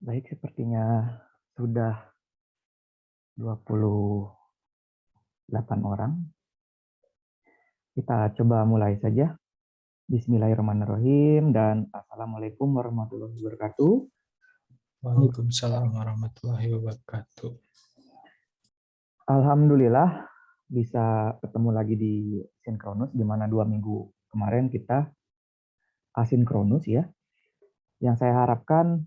Baik, sepertinya sudah 28 orang. Kita coba mulai saja. Bismillahirrahmanirrahim dan Assalamualaikum warahmatullahi wabarakatuh. Waalaikumsalam warahmatullahi wabarakatuh. Alhamdulillah bisa ketemu lagi di Sinkronus, di mana 2 minggu kemarin kita asinkronus ya. Yang saya harapkan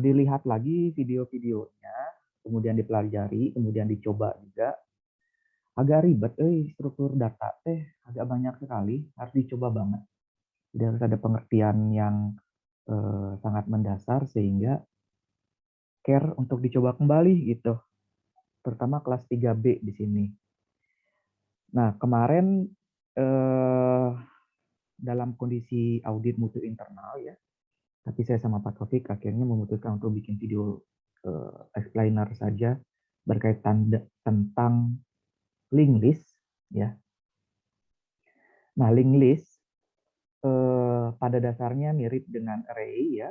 dilihat lagi video-videonya, kemudian dipelajari, kemudian dicoba juga. Agak ribet, struktur data agak banyak sekali, harus dicoba banget. Jadi harus ada pengertian yang sangat mendasar sehingga care untuk dicoba kembali gitu. Terutama kelas 3B di sini. Nah, kemarin dalam kondisi audit mutu internal ya, tapi saya sama Pak Taufik akhirnya memutuskan untuk bikin video explainer saja berkaitan tentang link list ya. Nah, link list pada dasarnya mirip dengan array ya.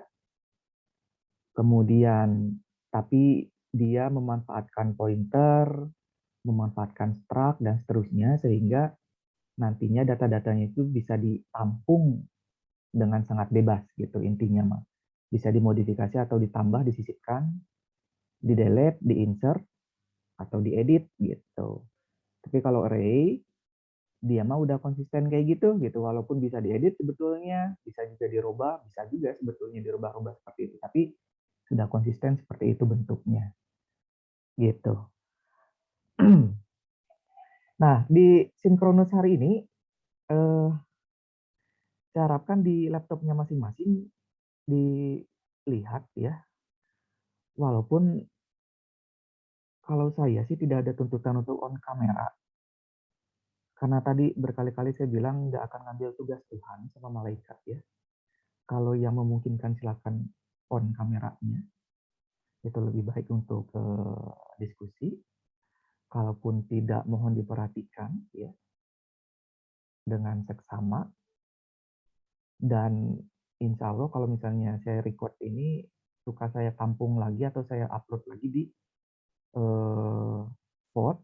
Kemudian tapi dia memanfaatkan pointer, memanfaatkan struct dan seterusnya sehingga nantinya data-datanya itu bisa ditampung dengan sangat bebas gitu intinya mah. Bisa dimodifikasi atau ditambah, disisipkan, di-delete, di-insert atau diedit gitu. Tapi kalau array dia mah udah konsisten kayak gitu walaupun bisa diedit sebetulnya, bisa juga dirubah, bisa juga sebetulnya dirubah-rubah seperti itu, tapi sudah konsisten seperti itu bentuknya gitu. Nah, di Sinkronus hari ini saya harapkan di laptopnya masing-masing dilihat ya, walaupun kalau saya sih tidak ada tuntutan untuk on kamera, karena tadi berkali-kali saya bilang nggak akan ngambil tugas Tuhan sama malaikat ya. Kalau yang memungkinkan silakan on kameranya, itu lebih baik untuk diskusi. Kalaupun tidak, mohon diperhatikan ya dengan seksama. Dan insya Allah kalau misalnya saya record ini, suka saya tampung lagi atau saya upload lagi di spot.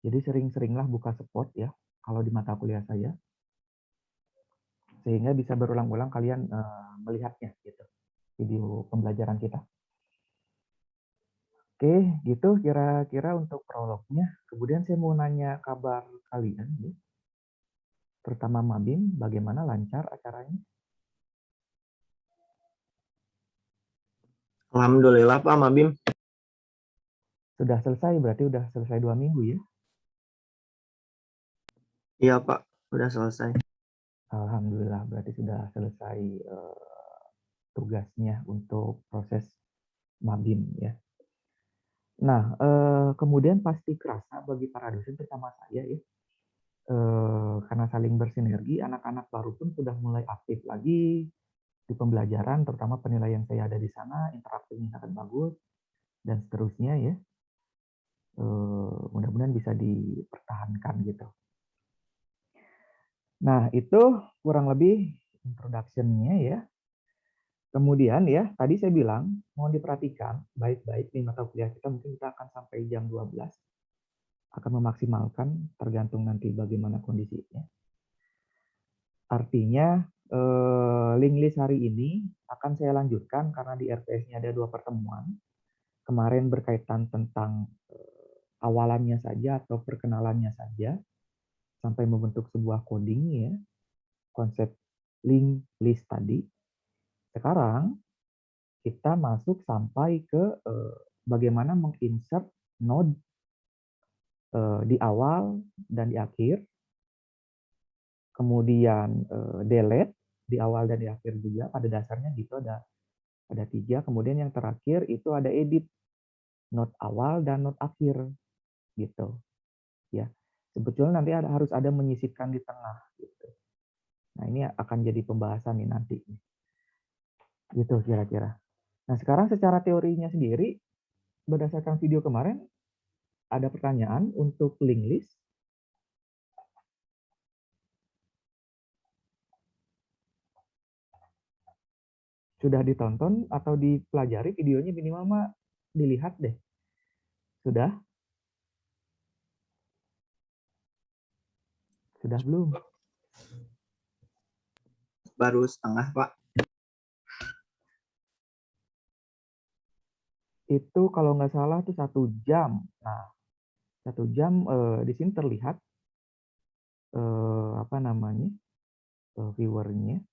Jadi sering-seringlah buka spot ya kalau di mata kuliah saya, sehingga bisa berulang-ulang kalian melihatnya gitu, video pembelajaran kita. Oke, gitu kira-kira untuk prolognya. Kemudian saya mau nanya kabar kalian, ya. Terutama Mabim, bagaimana lancar acaranya? Alhamdulillah Pak Mabim. Sudah selesai, berarti udah selesai 2 minggu ya? Iya Pak, udah selesai. Alhamdulillah, berarti sudah selesai tugasnya untuk proses Mabim ya. Nah, kemudian pasti kerasa bagi para dosen terutama saya ya, karena saling bersinergi, anak-anak baru pun sudah mulai aktif lagi di pembelajaran, terutama penilaian saya ada di sana, interaksinya sangat bagus, dan seterusnya ya. Mudah-mudahan bisa dipertahankan gitu. Nah, itu kurang lebih introduction-nya ya. Kemudian ya, tadi saya bilang, mohon diperhatikan baik-baik di mata kuliah kita, mungkin kita akan sampai jam 12, akan memaksimalkan, tergantung nanti bagaimana kondisinya. Artinya, link list hari ini akan saya lanjutkan karena di RPS-nya ada 2 pertemuan. Kemarin berkaitan tentang awalannya saja atau perkenalannya saja, sampai membentuk sebuah coding ya, konsep link list tadi. Sekarang kita masuk sampai ke bagaimana menginsert node di awal dan di akhir, kemudian delete di awal dan di akhir juga, pada dasarnya gitu ada 3, kemudian yang terakhir itu ada edit node awal dan node akhir gitu ya. Sebetulnya nanti harus ada menyisipkan di tengah gitu. Nah, ini akan jadi pembahasan nih nanti. Gitu kira-kira. Nah, sekarang secara teorinya sendiri, berdasarkan video kemarin, ada pertanyaan untuk link list. Sudah ditonton atau dipelajari videonya, minimal mah dilihat deh. Sudah? Sudah belum? Baru setengah, Pak. Itu kalau nggak salah tuh 1 jam. Nah, 1 jam di sini terlihat apa namanya viewernya.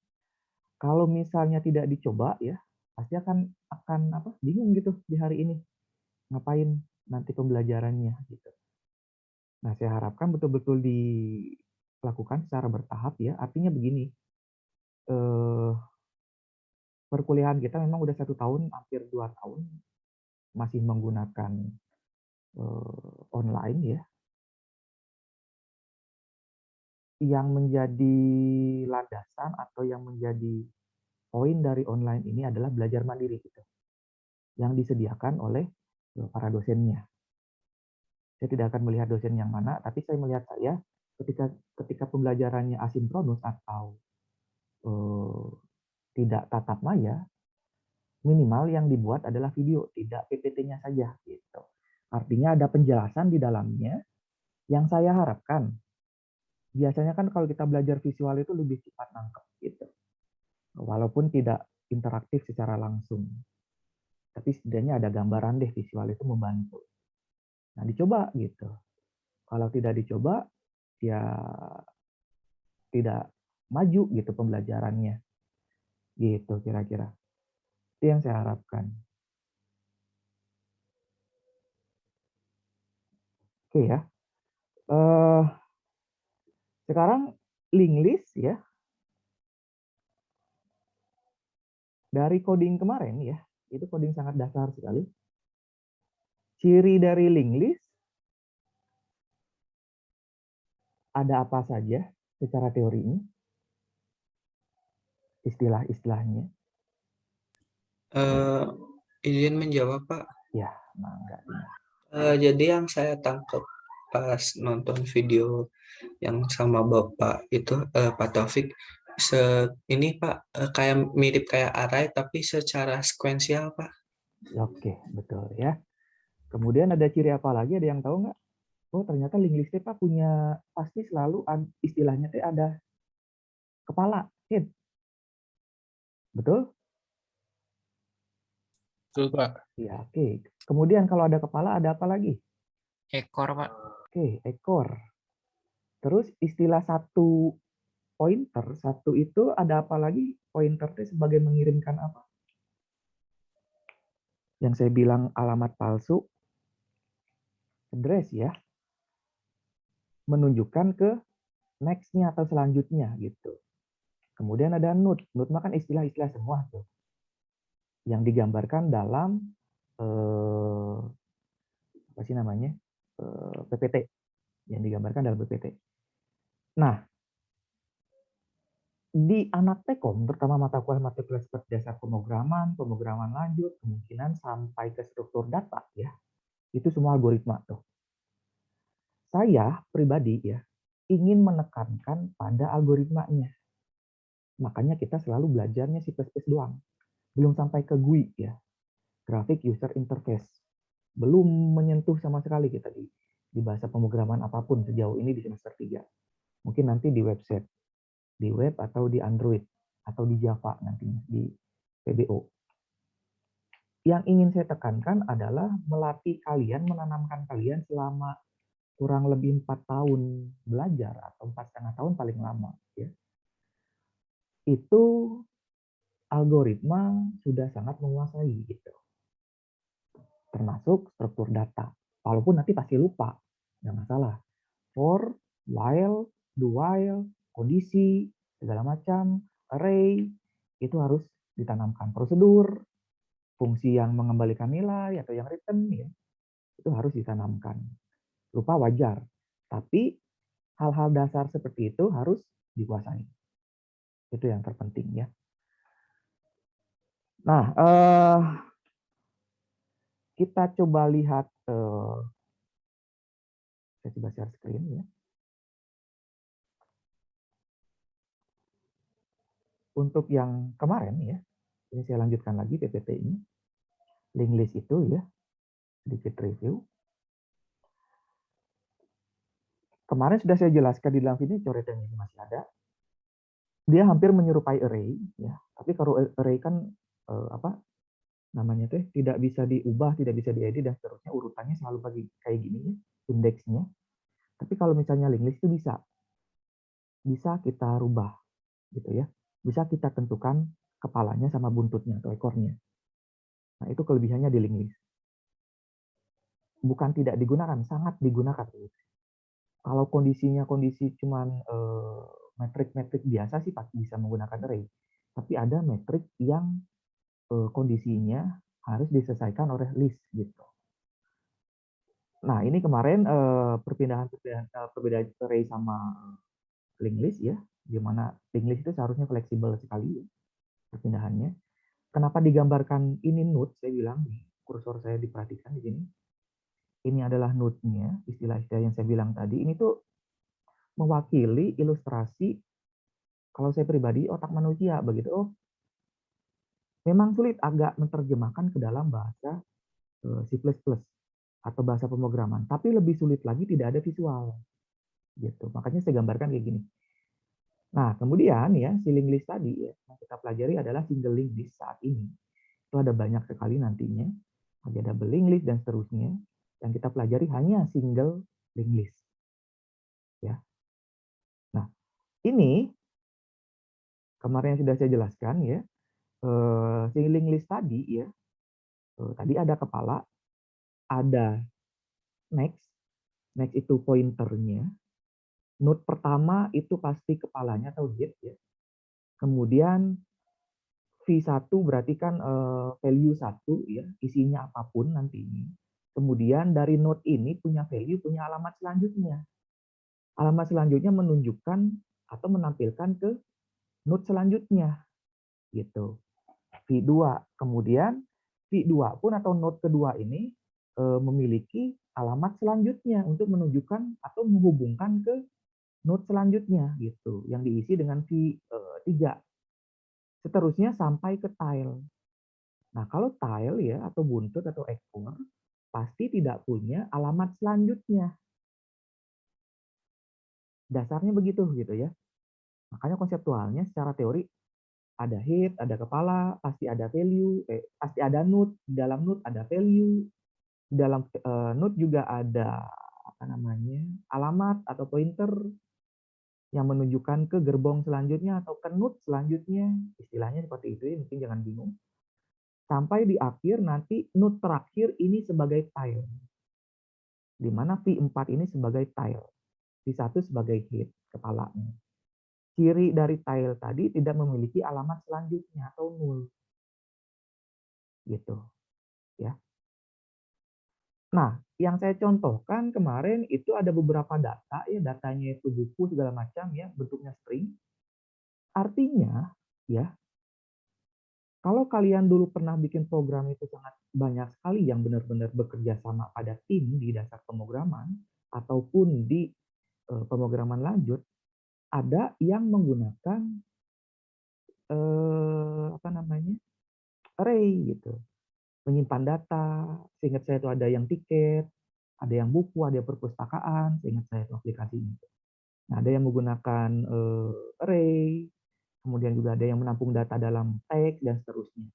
Kalau misalnya tidak dicoba ya, pasti akan apa bingung gitu di hari ini ngapain nanti pembelajarannya gitu. Nah, saya harapkan betul-betul dilakukan secara bertahap ya. Artinya begini, perkuliahan kita memang udah 1 tahun, hampir 2 tahun masih menggunakan online ya. Yang menjadi landasan atau yang menjadi poin dari online ini adalah belajar mandiri gitu, yang disediakan oleh para dosennya. Saya tidak akan melihat dosen yang mana, tapi saya melihat saya ketika pembelajarannya asinkronus atau tidak tatap maya, minimal yang dibuat adalah video, tidak PPT-nya saja gitu. Artinya ada penjelasan di dalamnya yang saya harapkan. Biasanya kan kalau kita belajar visual itu lebih cepat nangkep gitu. Walaupun tidak interaktif secara langsung. Tapi setidaknya ada gambaran deh, visual itu membantu. Nah, dicoba gitu. Kalau tidak dicoba, ya tidak maju gitu pembelajarannya. Gitu kira-kira. Itu yang saya harapkan. Oke ya. Sekarang link list ya. Dari coding kemarin ya, itu coding sangat dasar sekali. Ciri dari link list ada apa saja secara teorinya, istilah-istilahnya. Izin menjawab, Pak. Ya, enggak. Jadi yang saya tangkap pas nonton video yang sama Bapak itu, Pak Taufik, ini Pak, kayak mirip kayak array tapi secara sekuensial, Pak. Oke, betul ya. Kemudian ada ciri apa lagi? Ada yang tahu nggak? Oh, ternyata link list Pak punya pasti selalu istilahnya teh ada kepala, head. Betul? Betul, Pak. Ya, oke. Kemudian kalau ada kepala ada apa lagi? Ekor, Pak. Oke, ekor. Terus istilah satu pointer, satu itu ada apa lagi? Pointer itu sebagai mengirimkan apa? Yang saya bilang alamat palsu, address ya. Menunjukkan ke next-nya atau selanjutnya gitu. Kemudian ada node. Node makan istilah-istilah semua tuh. Yang digambarkan dalam apa sih namanya? PPT. Yang digambarkan dalam PPT. Nah, di anak Tekom, terutama mata kuliah seperti dasar pemrograman, pemrograman lanjut, kemungkinan sampai ke struktur data ya. Itu semua algoritma tuh. Saya pribadi ya ingin menekankan pada algoritmanya. Makanya kita selalu belajarnya C++ doang. Belum sampai ke GUI ya. Graphic User Interface. Belum menyentuh sama sekali kita di bahasa pemrograman apapun sejauh ini di semester 3. Mungkin nanti di website, di web atau di Android atau di Java nantinya di PBO. Yang ingin saya tekankan adalah melatih kalian, menanamkan kalian selama kurang lebih 4 tahun belajar atau 4,5 tahun paling lama ya. Itu algoritma sudah sangat menguasai gitu. Termasuk struktur data. Walaupun nanti pasti lupa, nggak masalah. For, while, do while, kondisi, segala macam, array, itu harus ditanamkan. Prosedur, fungsi yang mengembalikan nilai atau yang return, ya, itu harus ditanamkan. Lupa wajar, tapi hal-hal dasar seperti itu harus dikuasai. Itu yang terpenting ya. Nah, kita coba lihat, saya coba share screen ya. Untuk yang kemarin ya, Ini saya lanjutkan lagi PPT-nya. Link list itu ya, sedikit review. Kemarin sudah saya jelaskan di dalam video, coretannya ini masih ada. Dia hampir menyerupai array, ya. Tapi kalau array kan apa namanya tuh tidak bisa diubah, tidak bisa diedit dan seterusnya, urutannya selalu bagi kayak gini ya, indeksnya. Tapi kalau misalnya link list itu bisa kita rubah, gitu ya. Bisa kita tentukan kepalanya sama buntutnya atau ekornya. Nah itu kelebihannya di link list. Bukan tidak digunakan, sangat digunakan. Kalau kondisinya kondisi cuman metrik-metrik biasa sih pasti bisa menggunakan array. Tapi ada metrik yang kondisinya harus diselesaikan oleh list gitu. Nah ini kemarin perbedaan array sama link list ya, di mana link list itu seharusnya fleksibel sekali ya, perpindahannya. Kenapa digambarkan ini node? Saya bilang kursor saya diperhatikan di sini. Ini adalah node-nya, istilah-istilah yang saya bilang tadi. Ini tuh mewakili ilustrasi kalau saya pribadi otak manusia begitu. Oh, memang sulit agak menerjemahkan ke dalam bahasa C++ atau bahasa pemrograman, tapi lebih sulit lagi tidak ada visual gitu. Makanya saya gambarkan kayak gini. Nah, kemudian ya si link list tadi ya yang kita pelajari adalah single link list saat ini. Itu ada banyak sekali nantinya, ada double link list dan seterusnya. Yang kita pelajari hanya single link list. Ya. Nah, ini kemarin yang sudah saya jelaskan ya, si link list tadi ya, tadi ada kepala, ada next itu pointernya, node pertama itu pasti kepalanya atau head ya, kemudian V1 berarti kan value 1 ya, isinya apapun nanti ini. Kemudian dari node ini punya value, punya alamat selanjutnya. Alamat selanjutnya menunjukkan atau menampilkan ke node selanjutnya gitu. V2. Kemudian V2 pun atau node kedua ini memiliki alamat selanjutnya untuk menunjukkan atau menghubungkan ke node selanjutnya gitu yang diisi dengan V3. Seterusnya sampai ke tile. Nah, kalau tile ya atau buntut atau ekor pasti tidak punya alamat selanjutnya. Dasarnya begitu gitu ya. Makanya konseptualnya secara teori ada head, ada kepala, pasti ada value, pasti ada node, di dalam node ada value, di dalam node juga ada apa namanya? Alamat atau pointer yang menunjukkan ke gerbong selanjutnya atau ke node selanjutnya. Istilahnya seperti itu ya, mungkin jangan bingung. Sampai di akhir nanti node terakhir ini sebagai tile. Di mana V4 ini sebagai tile. V1 sebagai head, kepalanya. Ciri dari tile tadi tidak memiliki alamat selanjutnya atau null. Gitu. Ya. Nah, yang saya contohkan kemarin itu ada beberapa data ya, datanya itu buku segala macam ya, bentuknya string. Artinya ya, kalau kalian dulu pernah bikin program itu sangat banyak sekali yang benar-benar bekerja sama pada tim di dasar pemrograman ataupun di pemrograman lanjut, ada yang menggunakan apa namanya? Array gitu. Menyimpan data, seingat saya itu ada yang tiket, ada yang buku, ada yang perpustakaan, seingat saya itu aplikasinya. Nah, ada yang menggunakan array, kemudian juga ada yang menampung data dalam teks dan seterusnya.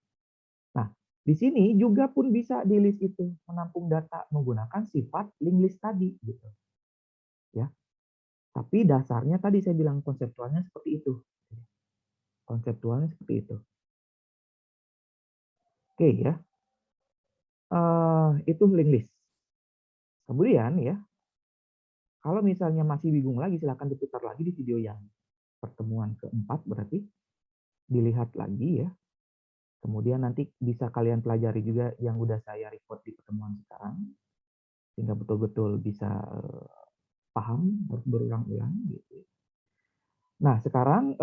Nah, di sini juga pun bisa di list itu menampung data menggunakan sifat link list tadi gitu. Ya. Tapi dasarnya tadi saya bilang konseptualnya seperti itu. Konseptualnya seperti itu. Oke ya. Itu link list. Kemudian ya, kalau misalnya masih bingung lagi silahkan diputar lagi di video yang pertemuan keempat berarti dilihat lagi ya. Kemudian nanti bisa kalian pelajari juga yang udah saya record di pertemuan sekarang sehingga betul-betul bisa paham, harus berulang-ulang gitu. Nah, sekarang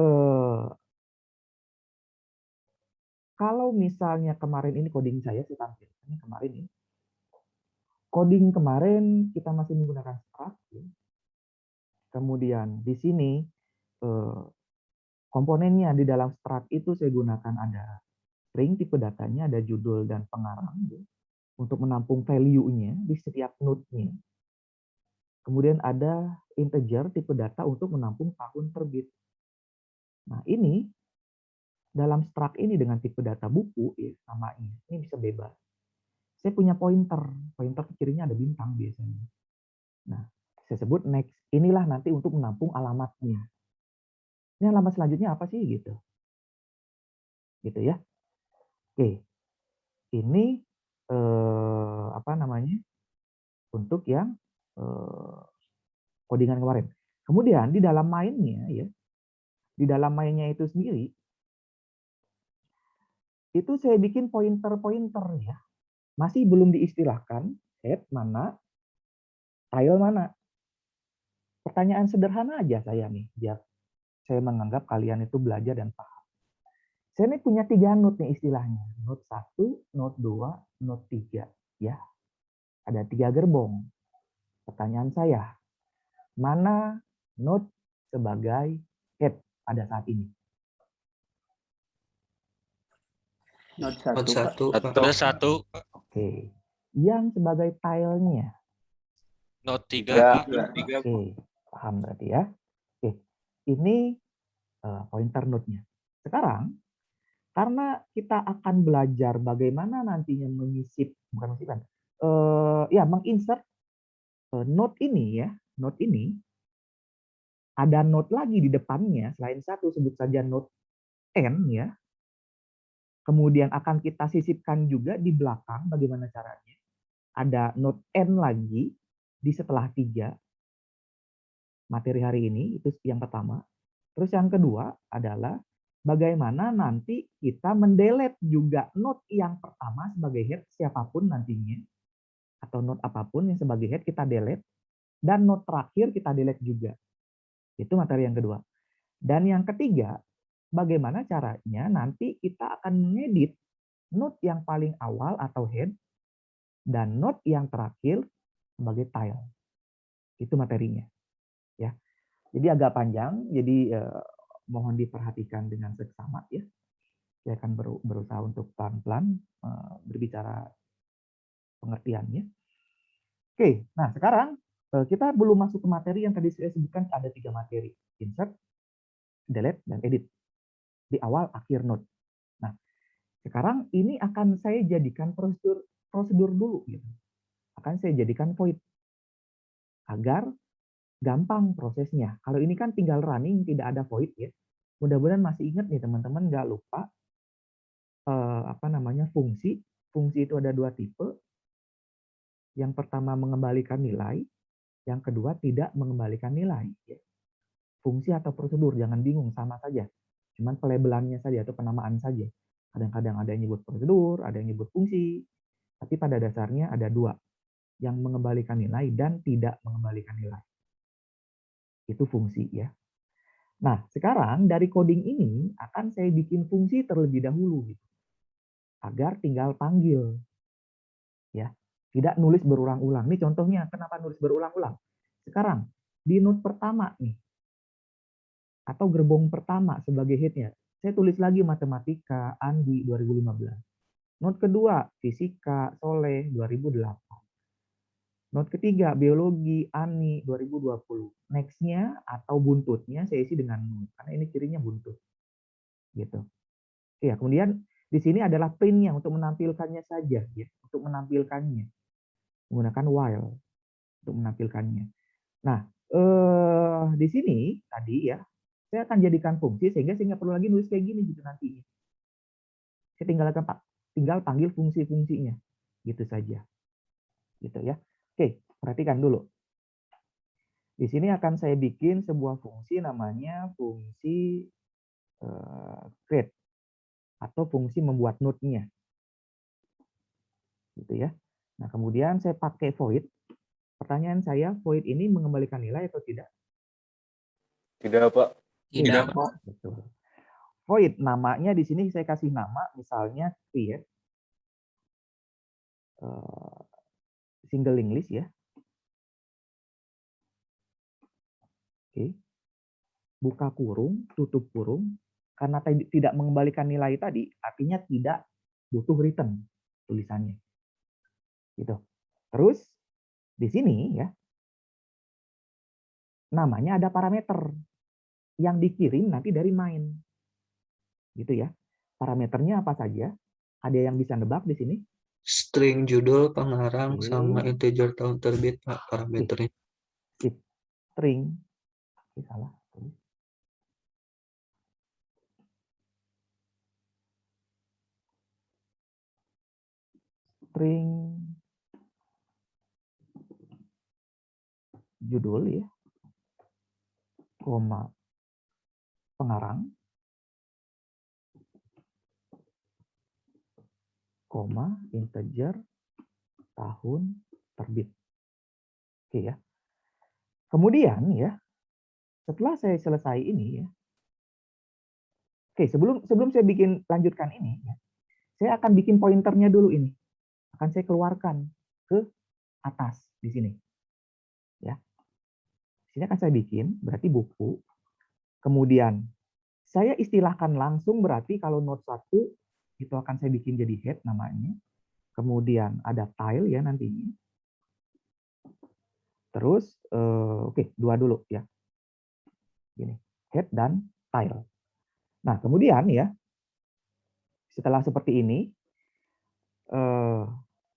kalau misalnya kemarin ini coding saya tampilkan ini kemarin ini. Coding kemarin kita masih menggunakan struct. Ya. Kemudian di sini komponennya di dalam struct itu saya gunakan ada string tipe datanya ada judul dan pengarang ya, untuk menampung value-nya di setiap node-nya. Kemudian ada integer tipe data untuk menampung tahun terbit. Nah, ini dalam struct ini dengan tipe data buku ya, namanya ini bisa bebas. Saya punya pointer cirinya ada bintang biasanya. Nah, saya sebut next. Inilah nanti untuk menampung alamatnya. Ini alamat selanjutnya apa sih gitu? Gitu ya. Oke. Ini apa namanya? Untuk yang codingan kemarin. Kemudian di dalam mainnya ya, di dalam mainnya itu sendiri itu saya bikin pointer-pointer ya. Masih belum diistilahkan head mana, tile mana. Pertanyaan sederhana aja saya nih, biar saya menganggap kalian itu belajar dan paham. Saya ini punya 3 node nih istilahnya. Node 1, node 2, node 3 ya. Ada 3 gerbong. Pertanyaan saya, mana node sebagai head pada saat ini? Node Node 1, Pak. 1, Pak. Satu. Oke. Yang sebagai tilenya? Note 3, Pak. Oke, paham berarti ya. Oke, ini pointer node-nya. Sekarang, karena kita akan belajar bagaimana nantinya menginsert node ini ya, node ini ada node lagi di depannya selain satu, sebut saja node n ya. Kemudian akan kita sisipkan juga di belakang bagaimana caranya. Ada node n lagi di setelah 3 materi hari ini, itu yang pertama. Terus yang kedua adalah bagaimana nanti kita mendelete juga node yang pertama sebagai head siapapun nantinya, atau node apapun yang sebagai head kita delete, dan node terakhir kita delete juga. Itu materi yang kedua. Dan yang ketiga, bagaimana caranya nanti kita akan mengedit node yang paling awal atau head, dan node yang terakhir sebagai tile. Itu materinya. Ya. Jadi agak panjang, jadi mohon diperhatikan dengan seksama ya. Saya akan berusaha untuk pelan-pelan berbicara pengertiannya. Oke, nah sekarang kita belum masuk ke materi yang tadi saya sebutkan, ada 3 materi. Insert, delete, dan edit. Di awal akhir node. Nah, sekarang ini akan saya jadikan prosedur dulu. Gitu. Akan saya jadikan void. Agar gampang prosesnya. Kalau ini kan tinggal running, tidak ada void ya. Mudah-mudahan masih ingat nih teman-teman, nggak lupa fungsi. Fungsi itu ada 2 tipe. Yang pertama mengembalikan nilai, yang kedua tidak mengembalikan nilai. Ya. Fungsi atau prosedur, jangan bingung, sama saja. Cuman pelabelannya saja atau penamaan saja. Kadang-kadang ada yang nyebut prosedur, ada yang nyebut fungsi, tapi pada dasarnya ada 2, yang mengembalikan nilai dan tidak mengembalikan nilai. Itu fungsi ya. Nah, sekarang dari coding ini akan saya bikin fungsi terlebih dahulu gitu. Agar tinggal panggil. Ya. Tidak nulis berulang-ulang. Ini contohnya kenapa nulis berulang-ulang. Sekarang di node pertama nih atau gerbong pertama sebagai headnya, saya tulis lagi matematika Andi 2015. Node kedua fisika Soleh 2008. Node ketiga biologi Ani 2020. Next-nya atau buntutnya saya isi dengan node karena ini cirinya buntut. Gitu. Ya, kemudian di sini adalah print-nya untuk menampilkannya saja ya, untuk menampilkannya. Menggunakan while untuk menampilkannya. Nah, di sini tadi ya, saya akan jadikan fungsi sehingga saya nggak perlu lagi nulis kayak gini gitu nanti. Saya tinggal panggil fungsi-fungsinya, gitu saja, gitu ya. Oke, perhatikan dulu. Di sini akan saya bikin sebuah fungsi namanya fungsi create atau fungsi membuat node-nya, gitu ya. Nah, kemudian saya pakai void. Pertanyaan saya, void ini mengembalikan nilai atau tidak? Tidak, Pak. Tidak, Pak. Betul. Void namanya di sini saya kasih nama misalnya create single English ya. Oke. Buka kurung, tutup kurung. Karena tidak mengembalikan nilai tadi, artinya tidak butuh return tulisannya. Gitu. Terus di sini ya namanya ada parameter yang dikirim nanti dari main. Gitu ya. Parameternya apa saja? Ada yang bisa nebak di sini? String judul, pengarang, Oke. sama integer tahun terbit, Pak, parameternya. String. Salah. String judul ya, koma pengarang, koma integer tahun terbit. Oke ya. Kemudian ya, setelah saya selesai ini ya, oke sebelum saya lanjutkan ini ya, saya akan bikin pointernya dulu ini, akan saya keluarkan ke atas di sini. Ya, di sini akan saya bikin berarti buku. Kemudian saya istilahkan langsung berarti kalau note 1 itu akan saya bikin jadi head namanya. Kemudian ada tile ya nantinya. Terus oke, dua dulu ya. Gini, head dan tile. Nah, kemudian ya setelah seperti ini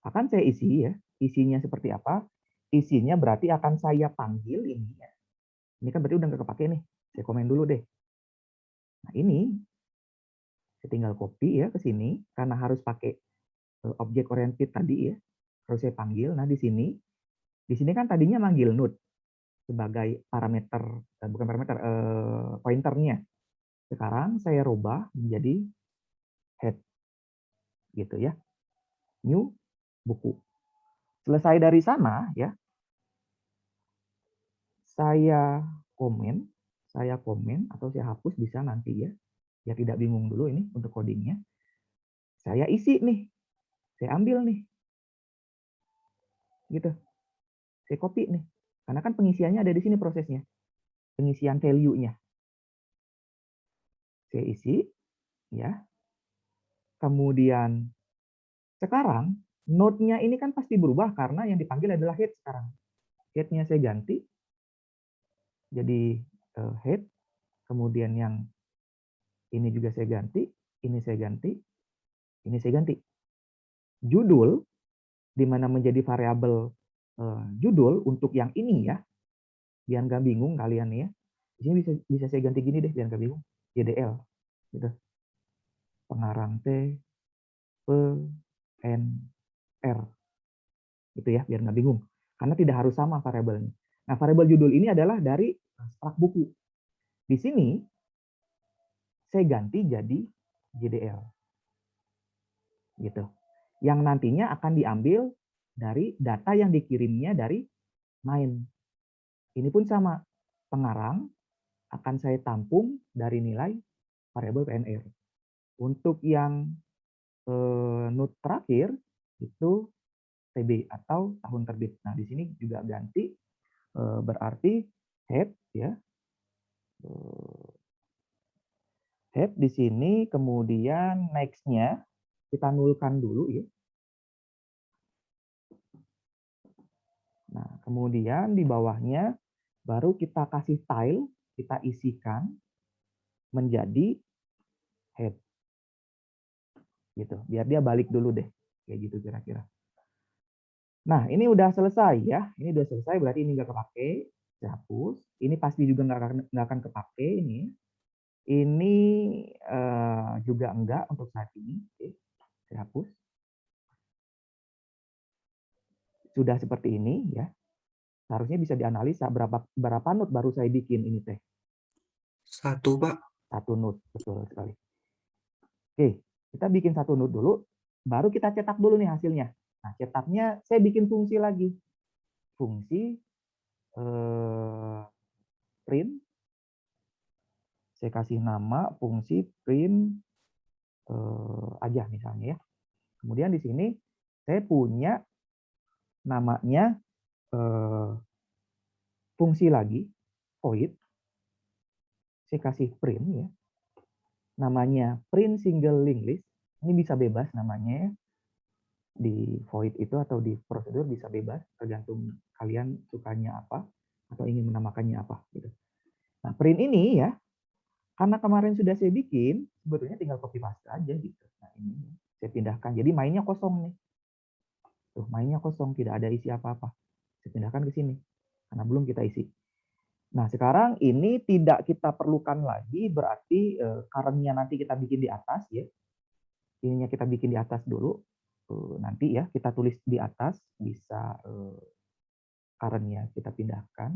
akan saya isi ya. Isinya seperti apa? Isinya berarti akan saya panggil ini ya. Ini kan berarti udah nggak kepake nih. Saya komen dulu deh. Nah, ini saya tinggal copy ya ke sini karena harus pakai object oriented tadi ya. Harus saya panggil. Nah, di sini kan tadinya manggil node sebagai parameter, bukan parameter, pointernya. Sekarang saya rubah menjadi head, gitu ya. New buku. Selesai dari sana ya, saya komen atau saya hapus bisa nanti ya. Ya tidak bingung dulu ini untuk codingnya. Saya isi nih, saya ambil nih, gitu. Saya copy nih, karena kan pengisiannya ada di sini prosesnya, pengisian value-nya. Saya isi, ya. Kemudian sekarang node-nya ini kan pasti berubah karena yang dipanggil adalah head sekarang. Head-nya saya ganti jadi head. Kemudian yang ini juga saya ganti, ini saya ganti, ini saya ganti. Judul di mana menjadi variabel judul untuk yang ini ya. Biar nggak bingung kalian ya. Di sini bisa saya ganti gini deh biar nggak bingung. JDL gitu. Pengarang T P N R. Gitu ya, biar nggak bingung. Karena tidak harus sama variabelnya. Nah, variabel judul ini adalah dari struct buku. Di sini saya ganti jadi JDL. Gitu. Yang nantinya akan diambil dari data yang dikirimnya dari main. Ini pun sama. Pengarang akan saya tampung dari nilai variabel PNR. Untuk yang node terakhir itu TB atau tahun terbit. Nah, di sini juga ganti berarti head ya. Head di sini, kemudian next-nya kita nulkan dulu ya. Nah, kemudian di bawahnya baru kita kasih tile, kita isikan menjadi head. Gitu, biar dia balik dulu deh. Kayak gitu kira-kira. Nah, ini udah selesai ya. Ini udah selesai, berarti ini nggak kepake. Saya hapus. Ini pasti juga nggak akan kepake ini. Ini juga enggak untuk saat ini. Oke, saya hapus. Sudah seperti ini ya. Seharusnya bisa dianalisa berapa node baru saya bikin ini teh. 1, Pak. 1 node, betul sekali. Oke, kita bikin 1 node dulu. Baru kita cetak dulu nih hasilnya. Nah, cetaknya saya bikin fungsi lagi. Fungsi print. Saya kasih nama fungsi print aja misalnya ya. Kemudian di sini saya punya namanya fungsi lagi void. Saya kasih print ya. Namanya print single linked list. Ini bisa bebas namanya ya. Di void itu atau di prosedur bisa bebas, tergantung kalian sukanya apa atau ingin menamakannya apa gitu. Nah, print ini ya, karena kemarin sudah saya bikin, sebetulnya tinggal copy paste aja gitu. Nah, ini saya pindahkan. Jadi mainnya kosong nih. Tuh, mainnya kosong, tidak ada isi apa-apa. Saya pindahkan ke sini karena belum kita isi. Nah, sekarang ini tidak kita perlukan lagi, berarti current-nya nanti kita bikin di atas ya. Ininya kita bikin di atas dulu. Nanti ya kita tulis di atas, bisa current-nya kita pindahkan.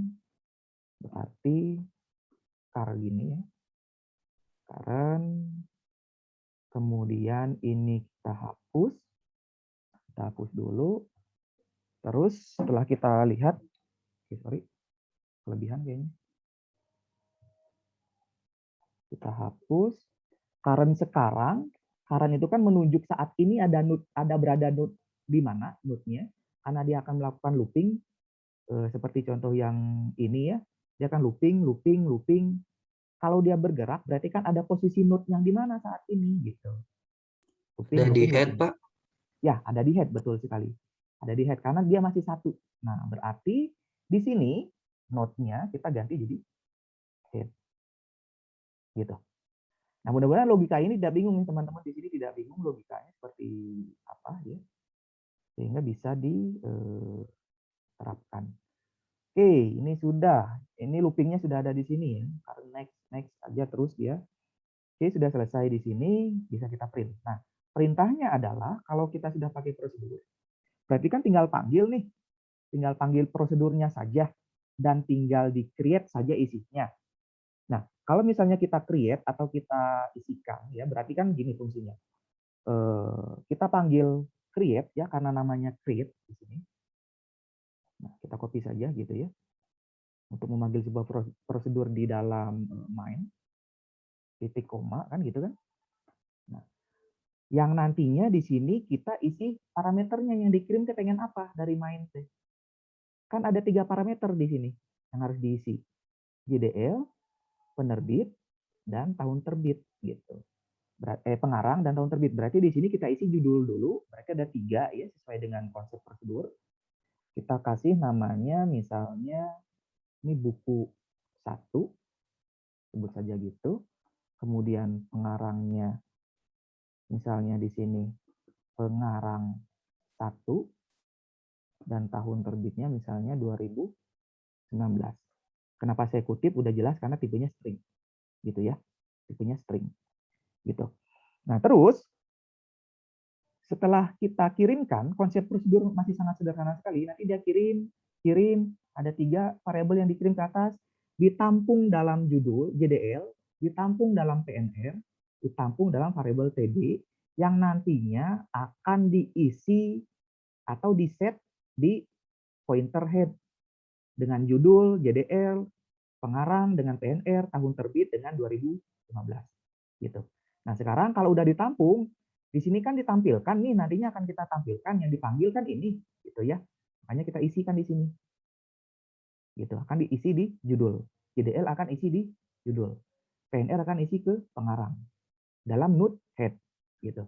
Berarti current gini ya. Current. Kemudian ini kita hapus. Kita hapus dulu. Terus setelah kita lihat, sorry, kelebihan kayaknya. Kita hapus. Current sekarang, current itu kan menunjuk saat ini ada node, ada berada node di mana node-nya, karena dia akan melakukan looping, seperti contoh yang ini ya, dia akan looping, looping, looping. Kalau dia bergerak, berarti kan ada posisi node yang di mana saat ini gitu. Looping, Ada di looping, head, looping. Pak? Ya, ada di head, betul sekali. Ada di head, karena dia masih satu. Nah, berarti di sini node-nya kita ganti jadi head. Gitu. Nah, mudah-mudahan logika ini tidak bingung, teman-teman di sini tidak bingung logikanya seperti apa ya, sehingga bisa diterapkan. Oke, ini sudah, ini loopingnya sudah ada di sini ya, karena next aja terus dia. Oke, sudah selesai di sini, bisa kita print. Nah, perintahnya adalah kalau kita sudah pakai prosedur, berarti kan tinggal panggil nih, tinggal panggil prosedurnya saja dan tinggal di create saja isinya. Nah, kalau misalnya kita create atau kita isikan, ya berarti kan gini fungsinya. Kita panggil create ya karena namanya create di sini. Nah, kita copy saja gitu ya. Untuk memanggil sebuah prosedur di dalam main, titik koma kan gitu kan. Nah, yang nantinya di sini kita isi parameternya yang dikirim ke pengen apa dari main teh. Kan ada 3 parameter di sini yang harus diisi. JDL, penerbit, dan tahun terbit gitu. Pengarang dan tahun terbit. Berarti di sini kita isi judul dulu. Mereka ada 3 ya sesuai dengan konsep prosedur. Kita kasih namanya misalnya ini buku 1, sebut saja gitu. Kemudian pengarangnya misalnya di sini pengarang 1 dan tahun terbitnya misalnya 2019. Kenapa saya kutip udah jelas karena tipenya string. Gitu ya. Tipenya string. Gitu. Nah, terus setelah kita kirimkan, konsep prosedur masih sangat sederhana sekali. Nanti dia kirim, ada 3 variabel yang dikirim ke atas, ditampung dalam judul JDL, ditampung dalam PNR, ditampung dalam variabel TB, yang nantinya akan diisi atau diset di pointer head dengan judul JDL, pengarang dengan PNR, tahun terbit dengan 2015. Gitu. Nah, sekarang kalau udah ditampung, di sini kan ditampilkan nih, nantinya akan kita tampilkan yang dipanggil kan ini, gitu ya. Makanya kita isikan di sini. Gitu, akan diisi di judul. JDL akan isi di judul. PNR akan isi ke pengarang dalam node head, gitu.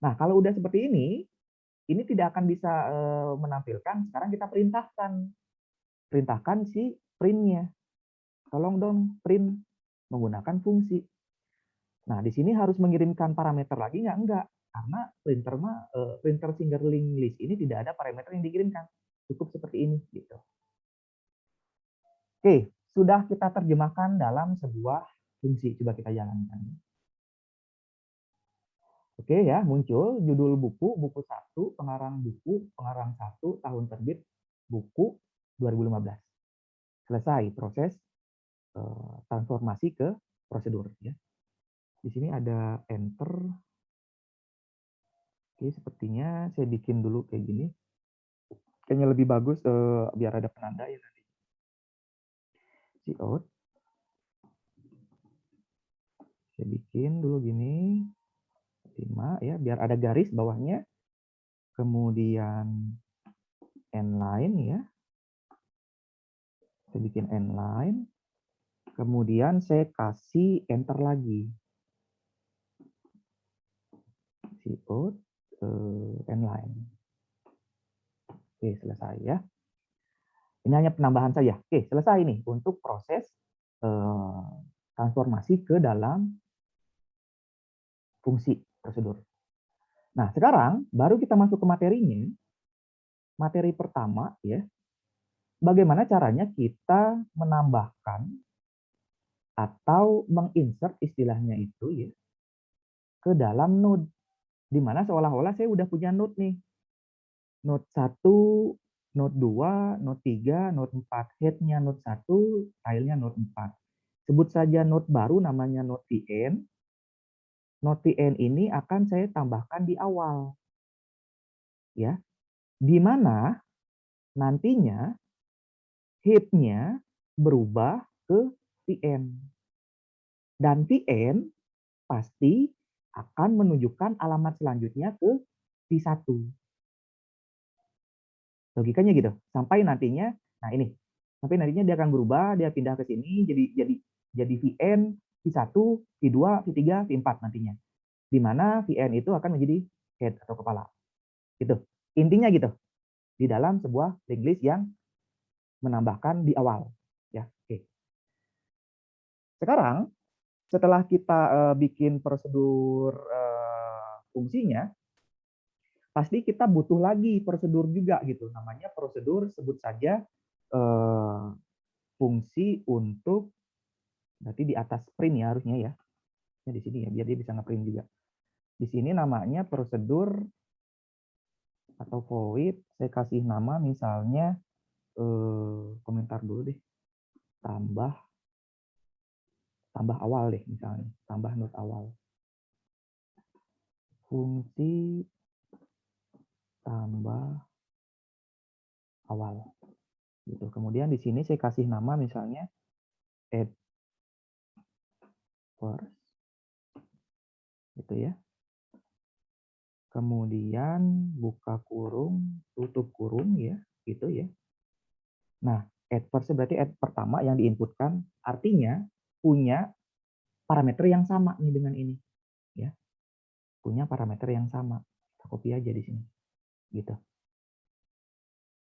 Nah, kalau udah seperti ini tidak akan bisa menampilkan. Sekarang kita perintahkan si print-nya. Tolong dong print menggunakan fungsi. Nah, di sini harus mengirimkan parameter lagi nggak? Enggak. Karena printer single link list ini tidak ada parameter yang dikirimkan. Cukup seperti ini. Gitu. Oke, sudah kita terjemahkan dalam sebuah fungsi. Coba kita jalankan. Oke ya, muncul judul buku 1, pengarang buku, pengarang 1, tahun terbit, buku 2015. Selesai proses transformasi ke prosedur. Ya. Di sini ada enter. Oke, sepertinya saya bikin dulu kayak gini. Kayaknya lebih bagus biar ada penanda ya nanti. Cout. Saya bikin dulu gini. 5 ya, biar ada garis bawahnya. Kemudian n-line ya. Saya bikin n-line. Kemudian saya kasih enter lagi. cout and line. Oke, selesai ya. Ini hanya penambahan saja. Oke, selesai nih untuk proses transformasi ke dalam fungsi prosedur. Nah, sekarang baru kita masuk ke materinya. Materi pertama ya. Bagaimana caranya kita menambahkan atau menginsert istilahnya itu ya ke dalam node. Di mana seolah-olah saya udah punya node nih. Node 1, node 2, node 3, node 4. Head-nya node 1, file-nya node 4. Sebut saja node baru namanya node TN. Node TN ini akan saya tambahkan di awal. Ya. Di mana nantinya head-nya berubah ke TN. Dan TN pasti akan menunjukkan alamat selanjutnya ke V1. Logikanya gitu. Sampai nantinya, nah ini, sampai nantinya dia akan berubah, dia pindah ke sini, jadi VN, V1, V2, V3, V4 nantinya. Di mana VN itu akan menjadi head atau kepala. Gitu. Intinya gitu. Di dalam sebuah linked list yang menambahkan di awal. Ya, oke. Sekarang, setelah kita bikin prosedur fungsinya, pasti kita butuh lagi prosedur juga gitu. Namanya prosedur, sebut saja fungsi untuk, berarti di atas print ya harusnya ya. Di sini ya, biar dia bisa nge-print juga. Di sini namanya prosedur atau void, saya kasih nama misalnya komentar dulu deh. Tambah awal deh misalnya, tambah node awal. Fungsi tambah awal. Gitu. Kemudian di sini saya kasih nama misalnya add first. Gitu ya. Kemudian buka kurung, tutup kurung ya, gitu ya. Nah, add first berarti add pertama yang diinputkan, artinya punya parameter yang sama nih dengan ini, ya. Punya parameter yang sama. Kita copy aja di sini, gitu.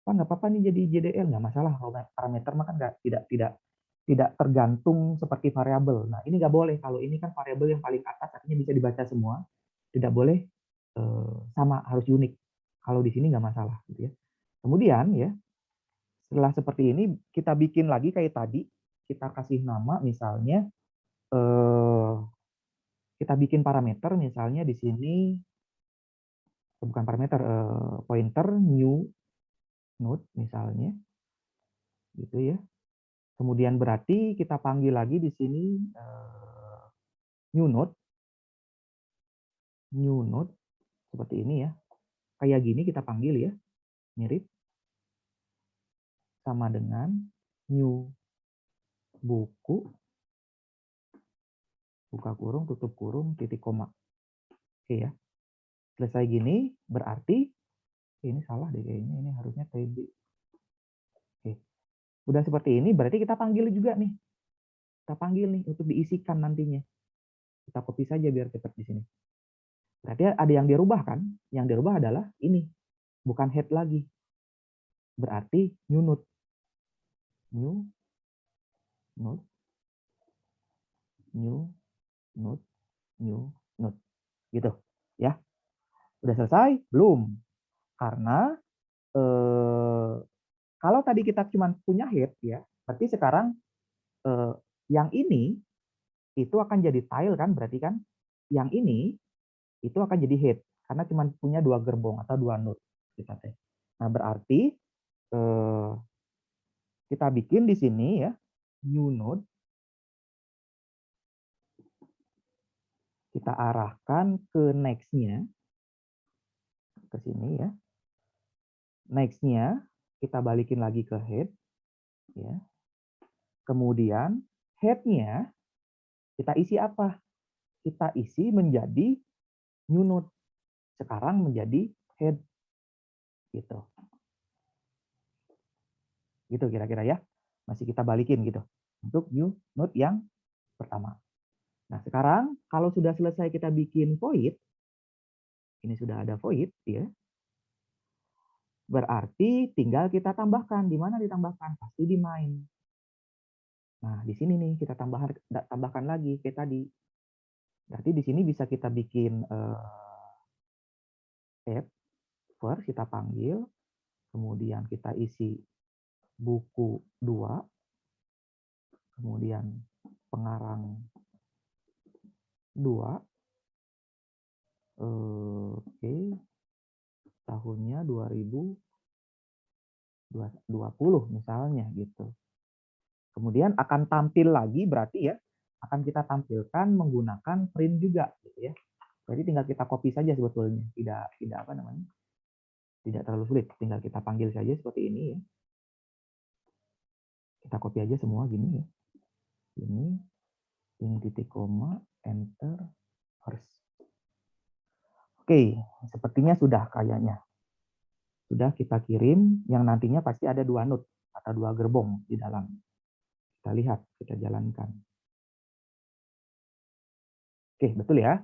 Pak nggak apa-apa nih jadi JDL, nggak masalah. Kalau parameter mah kan tidak tergantung seperti variabel. Nah, ini nggak boleh. Kalau ini kan variabel yang paling atas, artinya bisa dibaca semua. Tidak boleh sama, harus unik. Kalau di sini nggak masalah, gitu ya. Kemudian ya, setelah seperti ini kita bikin lagi kayak tadi, kita kasih nama misalnya kita bikin parameter misalnya di sini bukan parameter pointer new node misalnya, gitu ya. Kemudian berarti kita panggil lagi di sini new node seperti ini ya. Kayak gini kita panggil ya, mirip sama dengan new buku, buka kurung, tutup kurung, titik koma. Oke ya. Selesai gini berarti ini salah deh kayaknya, ini harusnya TB. Oke. Udah seperti ini berarti kita panggil juga nih. Kita panggil nih untuk diisikan nantinya. Kita copy saja biar cepat di sini. Berarti ada yang dirubah kan? Yang dirubah adalah ini. Bukan head lagi. Berarti new node. New node. New node. New node. Gitu. Ya. Udah selesai? Belum. Karena kalau tadi kita cuma punya head ya, berarti sekarang yang ini itu akan jadi tile kan, berarti kan yang ini itu akan jadi head karena cuma punya 2 gerbong atau 2 node kita teh. Nah, berarti kita bikin di sini ya new node, kita arahkan ke next-nya ke sini ya. Next-nya kita balikin lagi ke head ya. Kemudian head-nya kita isi apa? Kita isi menjadi new node. Sekarang menjadi head. Gitu. Gitu kira-kira ya. Masih kita balikin gitu. Untuk new node yang pertama. Nah, sekarang kalau sudah selesai kita bikin void, ini sudah ada void ya. Berarti tinggal kita tambahkan. Di mana ditambahkan? Pasti di main. Nah, di sini nih kita tambahkan lagi kayak tadi. Berarti di sini bisa kita bikin add first, kita panggil, kemudian kita isi buku 2, kemudian pengarang 2, oke, tahunnya 2020 misalnya gitu. Kemudian akan tampil lagi, berarti ya akan kita tampilkan menggunakan print juga gitu ya. Jadi tinggal kita copy saja sebetulnya, tidak apa namanya, tidak terlalu sulit. Tinggal kita panggil saja seperti ini ya. Kita copy aja semua gini ya. Ini titik koma, enter, first. Oke, sepertinya sudah kayaknya. Sudah kita kirim, yang nantinya pasti ada 2 node atau 2 gerbong di dalam. Kita lihat, kita jalankan. Oke, betul ya.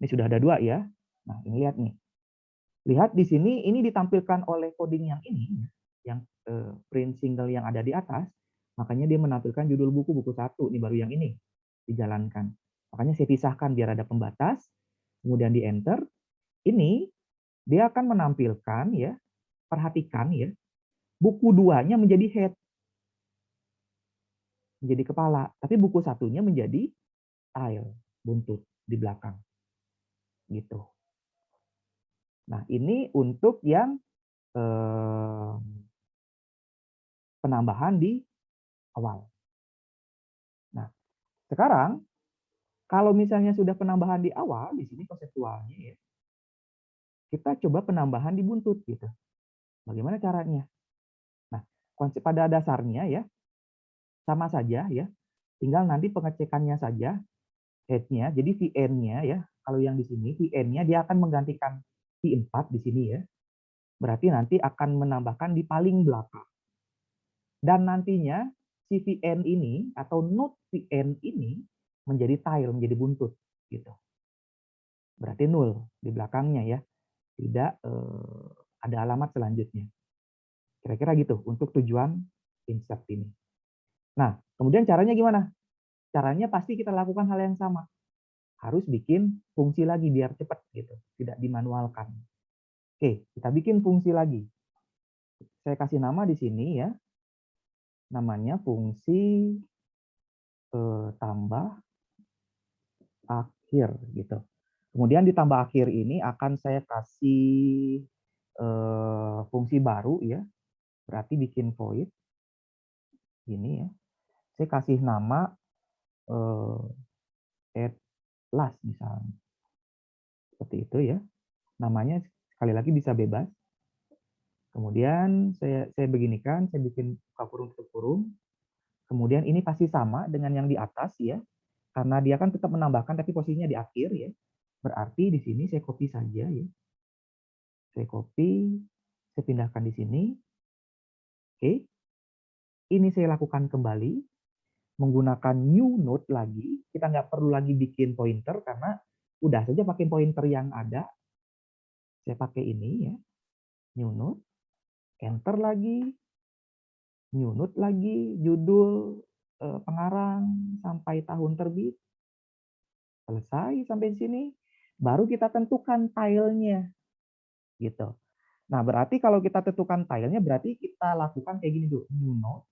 Ini sudah ada 2 ya. Nah, ini lihat nih. Lihat di sini, ini ditampilkan oleh coding yang ini, yang print single yang ada di atas. Makanya dia menampilkan judul buku 1. Ini baru yang ini dijalankan. Makanya saya pisahkan biar ada pembatas. Kemudian di enter. Ini dia akan menampilkan ya, perhatikan ya, buku 2-nya menjadi head. Menjadi kepala. Tapi buku 1-nya menjadi tail, buntut di belakang. Gitu. Nah, ini untuk yang penambahan di awal. Nah, sekarang kalau misalnya sudah penambahan di awal, di sini konseptualnya ya, kita coba penambahan di buntut gitu. Bagaimana caranya? Nah, konsep pada dasarnya ya sama saja ya. Tinggal nanti pengecekannya saja head-nya. Jadi VN-nya ya, kalau yang di sini VN-nya dia akan menggantikan V4 di sini ya. Berarti nanti akan menambahkan di paling belakang. Dan nantinya si VN ini atau node VN ini menjadi tail, menjadi buntut gitu. Berarti 0 di belakangnya ya. Tidak ada alamat selanjutnya. Kira-kira gitu untuk tujuan insert ini. Nah, kemudian caranya gimana? Caranya pasti kita lakukan hal yang sama. Harus bikin fungsi lagi biar cepat gitu, tidak dimanualkan. Oke, kita bikin fungsi lagi. Saya kasih nama di sini ya. Namanya fungsi tambah akhir gitu. Kemudian di tambah akhir ini akan saya kasih fungsi baru ya. Berarti bikin void ini ya. Saya kasih nama add last misalnya. Seperti itu ya. Namanya sekali lagi bisa bebas. Kemudian saya beginikan, saya bikin buka kurung tutup kurung. Kemudian ini pasti sama dengan yang di atas ya. Karena dia kan tetap menambahkan tapi posisinya di akhir ya. Berarti di sini saya copy saja ya. Saya copy, saya pindahkan di sini. Oke. Ini saya lakukan kembali menggunakan new node lagi. Kita nggak perlu lagi bikin pointer karena udah saja pakai pointer yang ada. Saya pakai ini ya. New node. Enter lagi. New node lagi. Judul, pengarang, sampai tahun terbit. Selesai sampai sini. Baru kita tentukan tile-nya. Gitu. Nah, berarti kalau kita tentukan tile-nya, berarti kita lakukan kayak gini dulu. New node.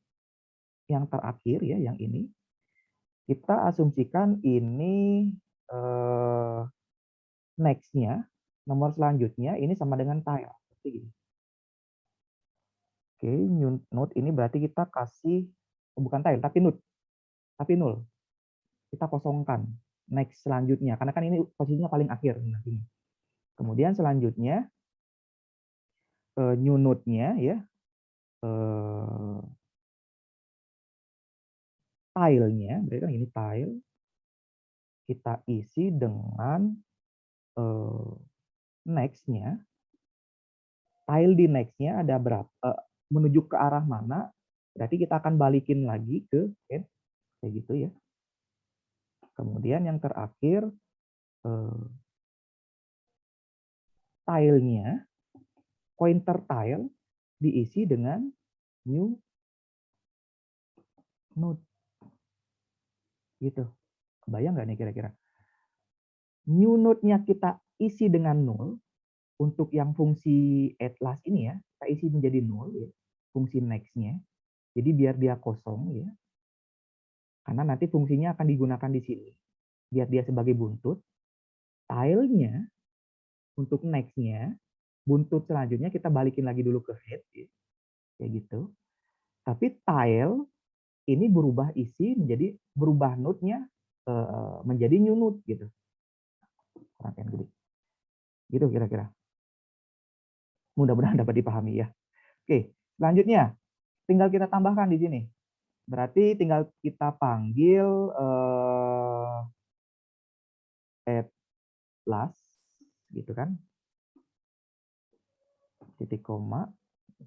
Yang terakhir ya, yang ini. Kita asumsikan ini next-nya, nomor selanjutnya, ini sama dengan tile. Seperti gini. Oke, new node ini berarti kita kasih, bukan tile, tapi node. Tapi 0. Kita kosongkan. Next selanjutnya, karena kan ini posisinya paling akhir nantinya. Kemudian selanjutnya, new node-nya ya, tile-nya, berarti kan ini tile, kita isi dengan next-nya. Tile di next-nya ada berapa, menuju ke arah mana, berarti kita akan balikin lagi ke head, kayak gitu ya. Kemudian yang terakhir, tile-nya, pointer tile diisi dengan new node. Gitu. Kebayang nggak nih kira-kira? New node-nya kita isi dengan 0 untuk yang fungsi at last ini ya, kita isi menjadi 0 ya, fungsi next-nya. Jadi biar dia kosong ya. Karena nanti fungsinya akan digunakan di sini. Biar dia sebagai buntut. Tile-nya untuk next-nya, buntut selanjutnya kita balikin lagi dulu ke head ya. Kayak gitu. Tapi tile ini berubah isi menjadi berubah node-nya menjadi new node gitu. Rangkaian gede. Gitu kira-kira. Mudah-mudahan dapat dipahami ya. Oke, selanjutnya tinggal kita tambahkan di sini. Berarti tinggal kita panggil at last gitu kan. Titik koma,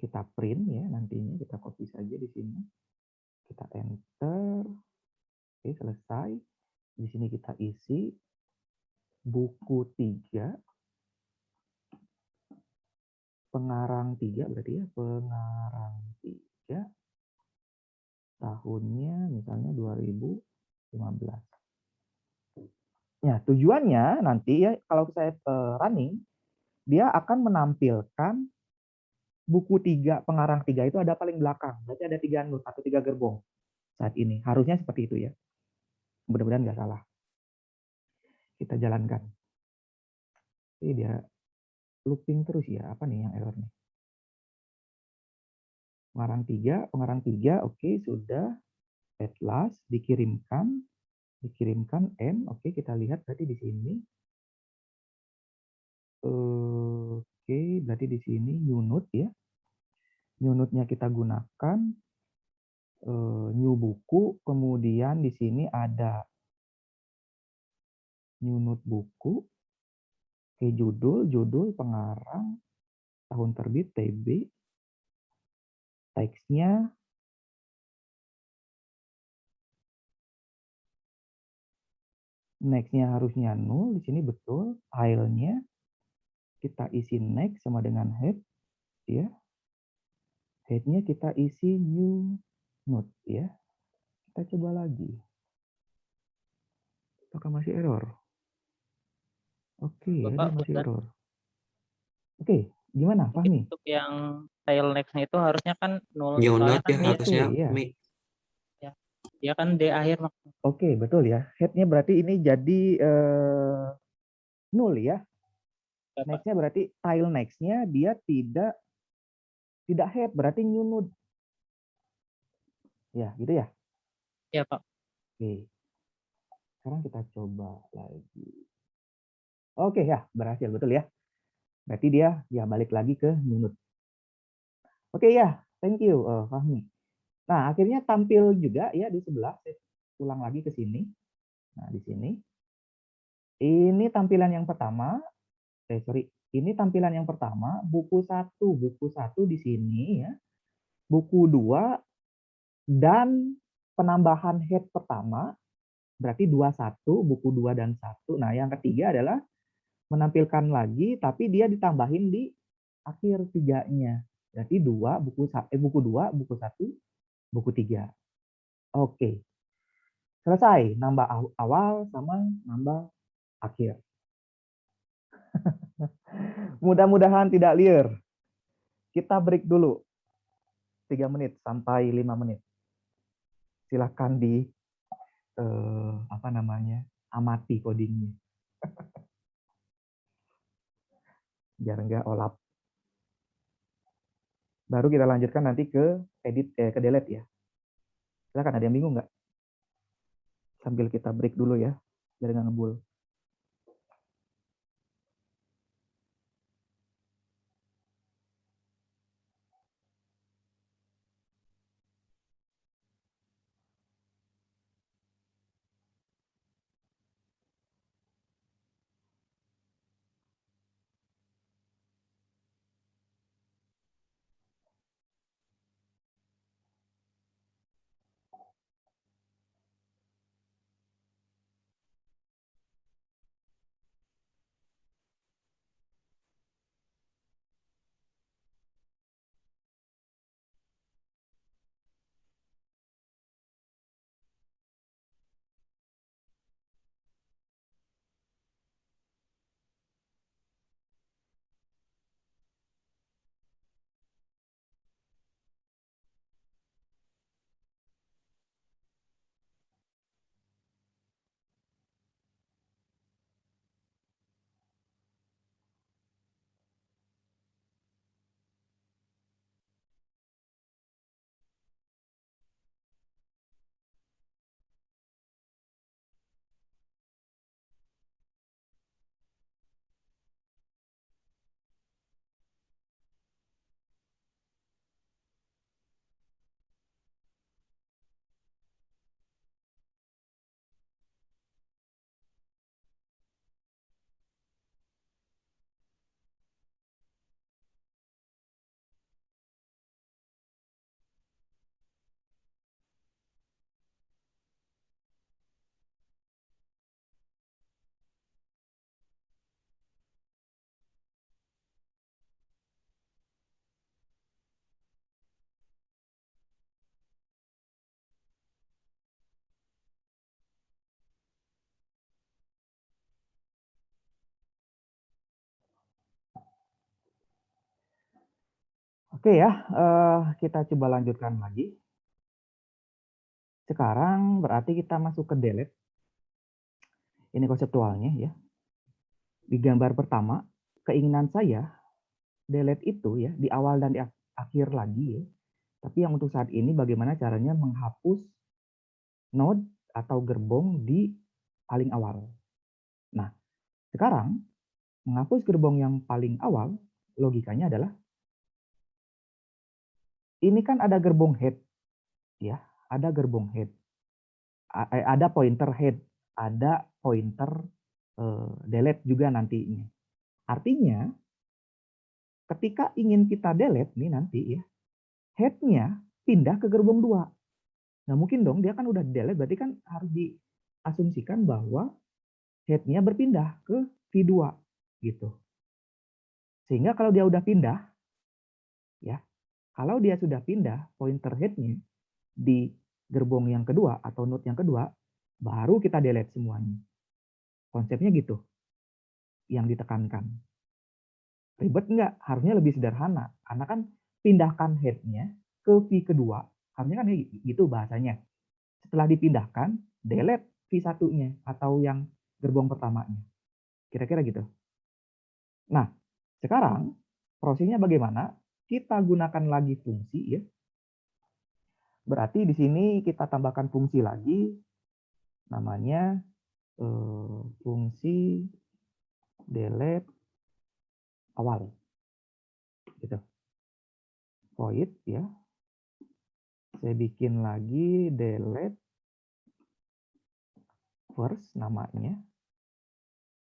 kita print ya nantinya, kita copy saja di sini. Kita enter. Oke, selesai. Di sini kita isi buku 3 pengarang 3 berarti ya, pengarang 3 tahunnya misalnya 2015. Ya, tujuannya nanti ya kalau saya running, dia akan menampilkan buku 3 pengarang 3 itu ada paling belakang. Berarti ada 3 node atau 3 gerbong saat ini. Harusnya seperti itu ya. Mudah-mudahan nggak salah. Kita jalankan. Ini dia looping terus ya. Apa nih yang errornya? Pengarang 3, oke, sudah. At last, dikirimkan N, oke, kita lihat berarti di sini. Oke, berarti di sini new node ya. New node-nya kita gunakan new buku, kemudian di sini ada new node buku, oke, judul pengarang, tahun terbit TB, teksnya next-nya harusnya 0, di sini betul, filenya kita isi next sama dengan head ya. Head-nya kita isi new node ya. Kita coba lagi. Apakah masih error? Oke, ya, dia Bapak, masih punten. error. Oke, gimana? Mungkin Fahmi? untuk yang tile next-nya itu harusnya kan 0, New soalnya node kan ya dia, harusnya. Oke, ya. dia kan D akhir. Oke, betul ya. Head-nya berarti ini jadi 0 ya. Bapak. Next-nya berarti tile next-nya dia tidak head, berarti new node. Ya, gitu ya. Ya, Pak. Oke. Sekarang kita coba lagi. Oke ya, berhasil betul ya. Berarti dia ya balik lagi ke new node. Oke ya, thank you Fahmi. Nah, akhirnya tampil juga ya di sebelah. Saya ulang lagi ke sini. Nah, di sini. Ini tampilan yang pertama. Ini tampilan yang pertama, buku 1. Buku 1 di sini ya. Buku 2 dan penambahan head pertama berarti 21, buku 2 dan 1. Nah, yang ketiga adalah menampilkan lagi tapi dia ditambahin di akhir 3-nya. Berarti buku 2, buku 1, buku 3. Oke. Selesai, nambah awal sama nambah akhir. Mudah-mudahan tidak liar. Kita break dulu. 3 menit sampai 5 menit. Silahkan di amati codingnya. Biar enggak olap. Baru kita lanjutkan nanti ke ke delete ya. Silakan, ada yang bingung nggak? Sambil kita break dulu ya, biar nggak ngebul. Oke ya, kita coba lanjutkan lagi. Sekarang berarti kita masuk ke delete. Ini konseptualnya ya. Di gambar pertama, keinginan saya delete itu ya di awal dan di akhir lagi ya. Tapi yang untuk saat ini bagaimana caranya menghapus node atau gerbong di paling awal. Nah, sekarang menghapus gerbong yang paling awal, logikanya adalah ini kan ada gerbong head ya, ada gerbong head. Ada pointer head, ada pointer delete juga nantinya. Artinya ketika ingin kita delete nih nanti ya, head-nya pindah ke gerbong 2. Nah mungkin dong dia kan udah delete, berarti kan harus diasumsikan bahwa head-nya berpindah ke V2 gitu. Sehingga kalau dia udah pindah, ya, kalau dia sudah pindah pointer head-nya di gerbong yang kedua atau node yang kedua, baru kita delete semuanya. Konsepnya gitu yang ditekankan. Ribet nggak? Harusnya lebih sederhana. Karena kan pindahkan head-nya ke V kedua. Harusnya kan gitu bahasanya. Setelah dipindahkan, delete V1-nya atau yang gerbong pertamanya. Kira-kira gitu. Nah, sekarang prosesnya bagaimana? Kita gunakan lagi fungsi ya. Berarti di sini kita tambahkan fungsi lagi. Namanya fungsi delete awal. Gitu. Void ya. Saya bikin lagi delete first namanya.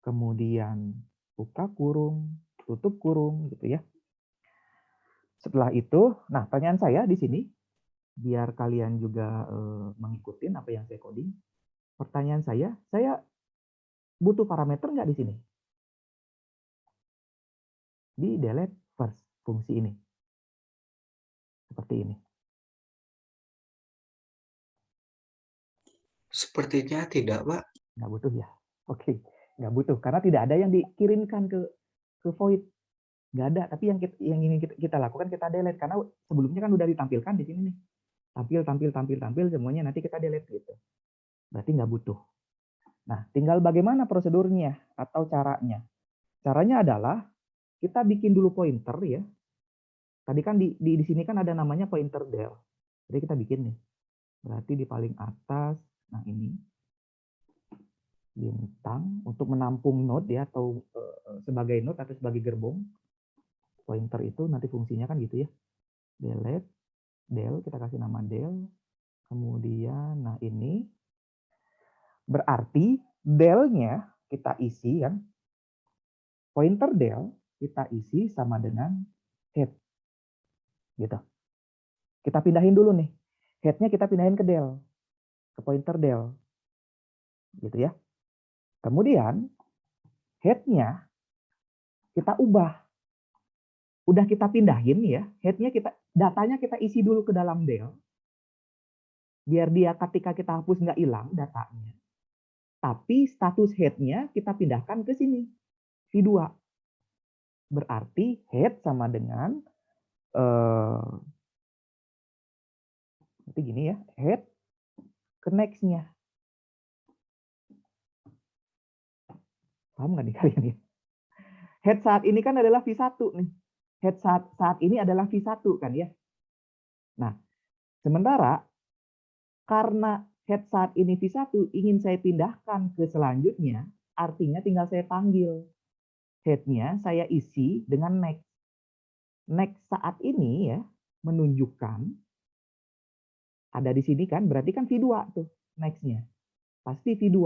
Kemudian buka kurung, tutup kurung gitu ya. Setelah itu, nah pertanyaan saya di sini biar kalian juga mengikuti apa yang saya coding. Pertanyaan saya butuh parameter nggak di sini? Di delete first fungsi ini. Seperti ini. Sepertinya tidak, Pak. Nggak butuh ya? Oke, nggak butuh. Karena tidak ada yang dikirimkan ke void. Nggak ada, tapi yang ingin kita lakukan kita delete. Karena sebelumnya kan udah ditampilkan di sini nih. Tampil, semuanya nanti kita delete gitu. Berarti nggak butuh. Nah, tinggal bagaimana prosedurnya atau caranya. Caranya adalah kita bikin dulu pointer ya. Tadi kan di sini kan ada namanya pointer del. Jadi kita bikin nih. Berarti di paling atas, nah ini bintang untuk menampung node ya atau sebagai node atau sebagai gerbong. Pointer itu nanti fungsinya kan gitu ya. Delete, del, kita kasih nama del. Kemudian, nah ini berarti del-nya kita isi kan. Pointer del kita isi sama dengan head. Gitu. Kita pindahin dulu nih. Head-nya kita pindahin ke del. Ke pointer del. Gitu ya. Kemudian head-nya kita ubah. Udah kita pindahin ya. Head-nya datanya kita isi dulu ke dalam del. Biar dia ketika kita hapus nggak hilang datanya. Tapi status head-nya kita pindahkan ke sini. V2. Berarti head sama dengan nanti gini ya, head ke next-nya. Paham nggak nih kalian ya? Head saat ini kan adalah V1 nih. Head saat ini adalah V1 kan ya. Nah, sementara karena head saat ini V1 ingin saya pindahkan ke selanjutnya, artinya tinggal saya panggil. Head-nya saya isi dengan next. Next saat ini ya menunjukkan ada di sini kan, berarti kan V2 tuh next-nya. Pasti V2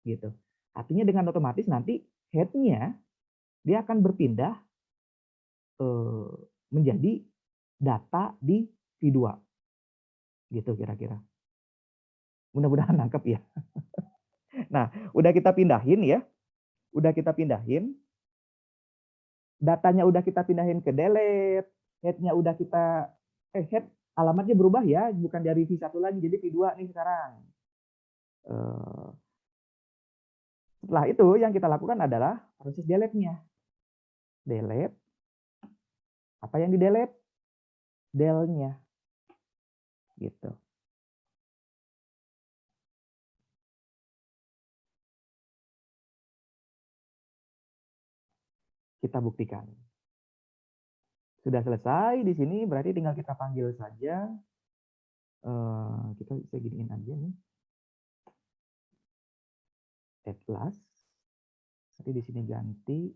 gitu. Artinya dengan otomatis nanti head-nya dia akan berpindah menjadi data di V2. Gitu kira-kira. Mudah-mudahan nangkep ya. Nah, udah kita pindahin ya. Udah kita pindahin. Datanya udah kita pindahin ke delete. Head-nya udah kita head alamatnya berubah ya, bukan dari V1 lagi jadi V2 nih sekarang. Setelah itu yang kita lakukan adalah proses delete-nya. Delete. Apa yang di delete? del-nya. Gitu. Kita buktikan. Sudah selesai di sini, berarti tinggal kita panggil saja. Kita bisa giniin aja nih. Atlas. Nanti di sini ganti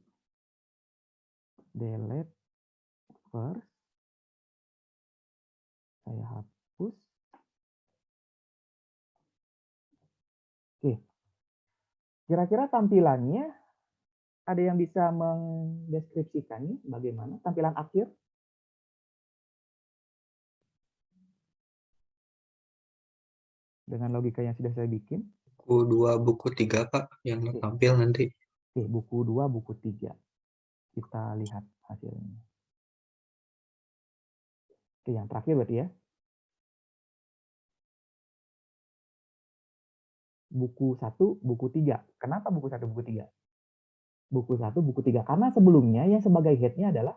delete first. Saya hapus. Oke. Kira-kira tampilannya ada yang bisa mendeskripsikannya bagaimana tampilan akhir? Dengan logika yang sudah saya bikin. Buku 2, buku 3, Pak, yang tampil nanti. Oke, buku 2, buku 3. Kita lihat hasilnya. Oke, yang terakhir berarti ya. Buku 1, buku 3. Kenapa buku 1, buku 3? Buku 1, buku 3. Karena sebelumnya yang sebagai head-nya adalah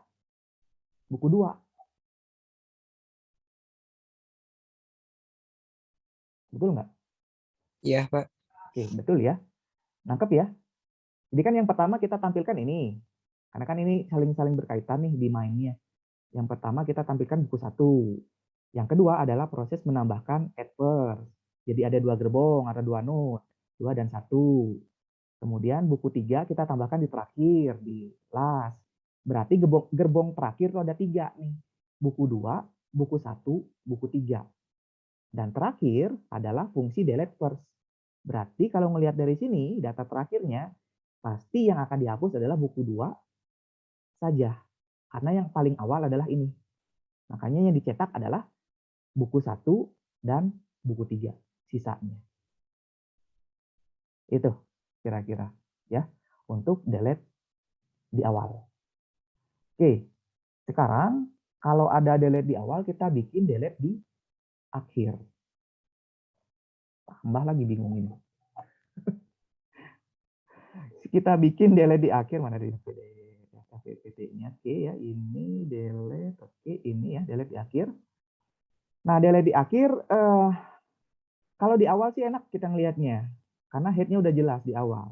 buku 2. Betul nggak? Iya, Pak. Oke, betul ya. Nangkep ya? Jadi kan yang pertama kita tampilkan ini. Karena kan ini saling-saling berkaitan nih di mainnya. Yang pertama kita tampilkan buku 1. Yang kedua adalah proses menambahkan add first. Jadi ada 2 gerbong, ada 2 node. 2 dan 1. Kemudian buku 3 kita tambahkan di terakhir, di last. Berarti gerbong terakhir itu ada 3 nih. Buku 2, buku 1, buku 3. Dan terakhir adalah fungsi delete first. Berarti kalau melihat dari sini, data terakhirnya, pasti yang akan dihapus adalah buku 2 saja. Karena yang paling awal adalah ini. Makanya yang dicetak adalah buku 1 dan buku 3. Sisanya. Itu kira-kira ya untuk delete di awal. Oke, sekarang kalau ada delete di awal, kita bikin delete di akhir. Tambah lagi bingung ini. Kita bikin delete di akhir, mana di PPT-nya. Oke ya, ini delete. Oke, ini ya delete di akhir. Nah, delete di akhir, kalau di awal sih enak kita ngelihatnya. Karena head-nya udah jelas di awal.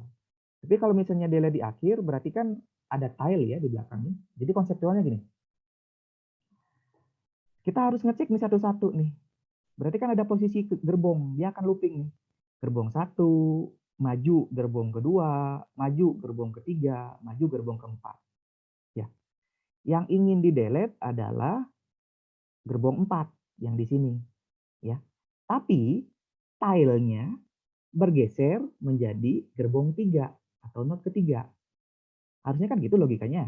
Tapi kalau misalnya delete di akhir, berarti kan ada tile ya di belakangnya. Jadi konseptualnya gini. Kita harus ngecek nih satu-satu nih. Berarti kan ada posisi gerbong, dia akan looping nih. Gerbong 1, maju gerbong kedua, maju gerbong ketiga, maju gerbong keempat. Ya. Yang ingin di-delete adalah gerbong 4 yang di sini, ya. Tapi tile-nya bergeser menjadi gerbong 3 atau node ketiga. Harusnya kan gitu logikanya.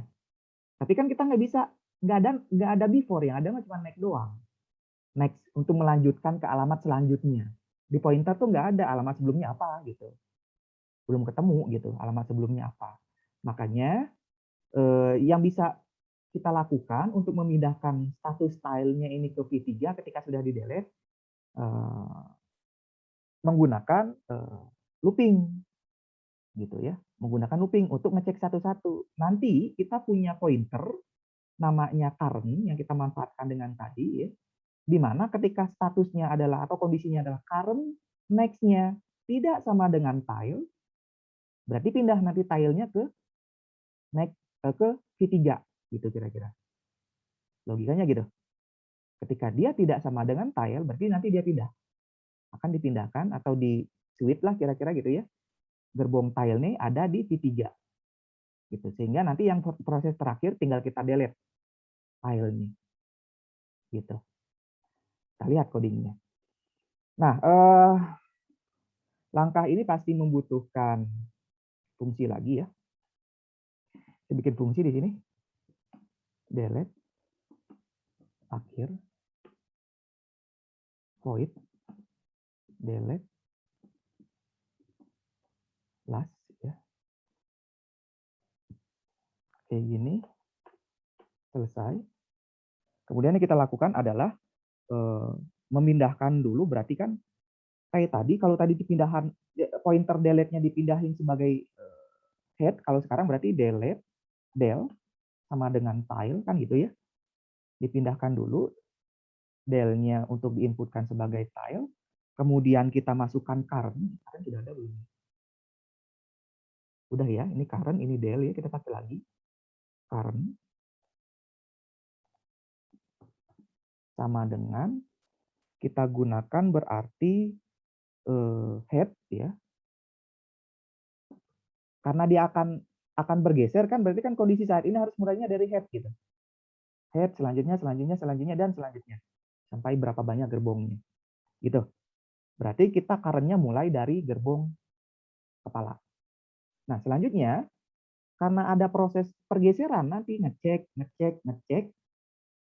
Tapi kan kita nggak bisa, nggak ada before, yang ada cuma next doang. Next untuk melanjutkan ke alamat selanjutnya. Di pointer tuh nggak ada alamat sebelumnya apa gitu. Belum ketemu gitu alamat sebelumnya apa. Makanya yang bisa kita lakukan untuk memindahkan status stylenya ini ke V3 ketika sudah di delete menggunakan looping gitu ya, menggunakan looping untuk ngecek satu-satu. Nanti kita punya pointer namanya current yang kita manfaatkan dengan tadi ya, di mana ketika statusnya adalah atau kondisinya adalah current, next-nya tidak sama dengan tile, berarti pindah nanti tile-nya ke next ke V3 gitu kira-kira. Logikanya gitu. Ketika dia tidak sama dengan tile, berarti nanti dia pindah. Akan dipindahkan atau di switch lah kira-kira gitu ya. Gerbong tile nih ada di V3. Gitu. Sehingga nanti yang proses terakhir tinggal kita delete tile-nya. Gitu. Kita lihat codingnya. Nah, langkah ini pasti membutuhkan fungsi lagi ya. Saya bikin fungsi di sini. Delete akhir void delete last ya. Kayak gini. Selesai. Kemudian yang kita lakukan adalah memindahkan dulu, berarti kan kayak tadi, kalau tadi dipindahan pointer delete-nya dipindahin sebagai head, kalau sekarang berarti delete del sama dengan tile kan gitu ya. Dipindahkan dulu del-nya untuk diinputkan sebagai tile, kemudian kita masukkan current sudah ada belum? Udah ya, ini current, ini del ya, kita pakai lagi. Current sama dengan kita gunakan berarti head ya. Karena dia akan bergeser kan, berarti kan kondisi saat ini harus mulainya dari head gitu. Head, selanjutnya, dan selanjutnya. Sampai berapa banyak gerbongnya. Gitu. Berarti kita current-nya mulai dari gerbong kepala. Nah, selanjutnya, karena ada proses pergeseran, nanti ngecek,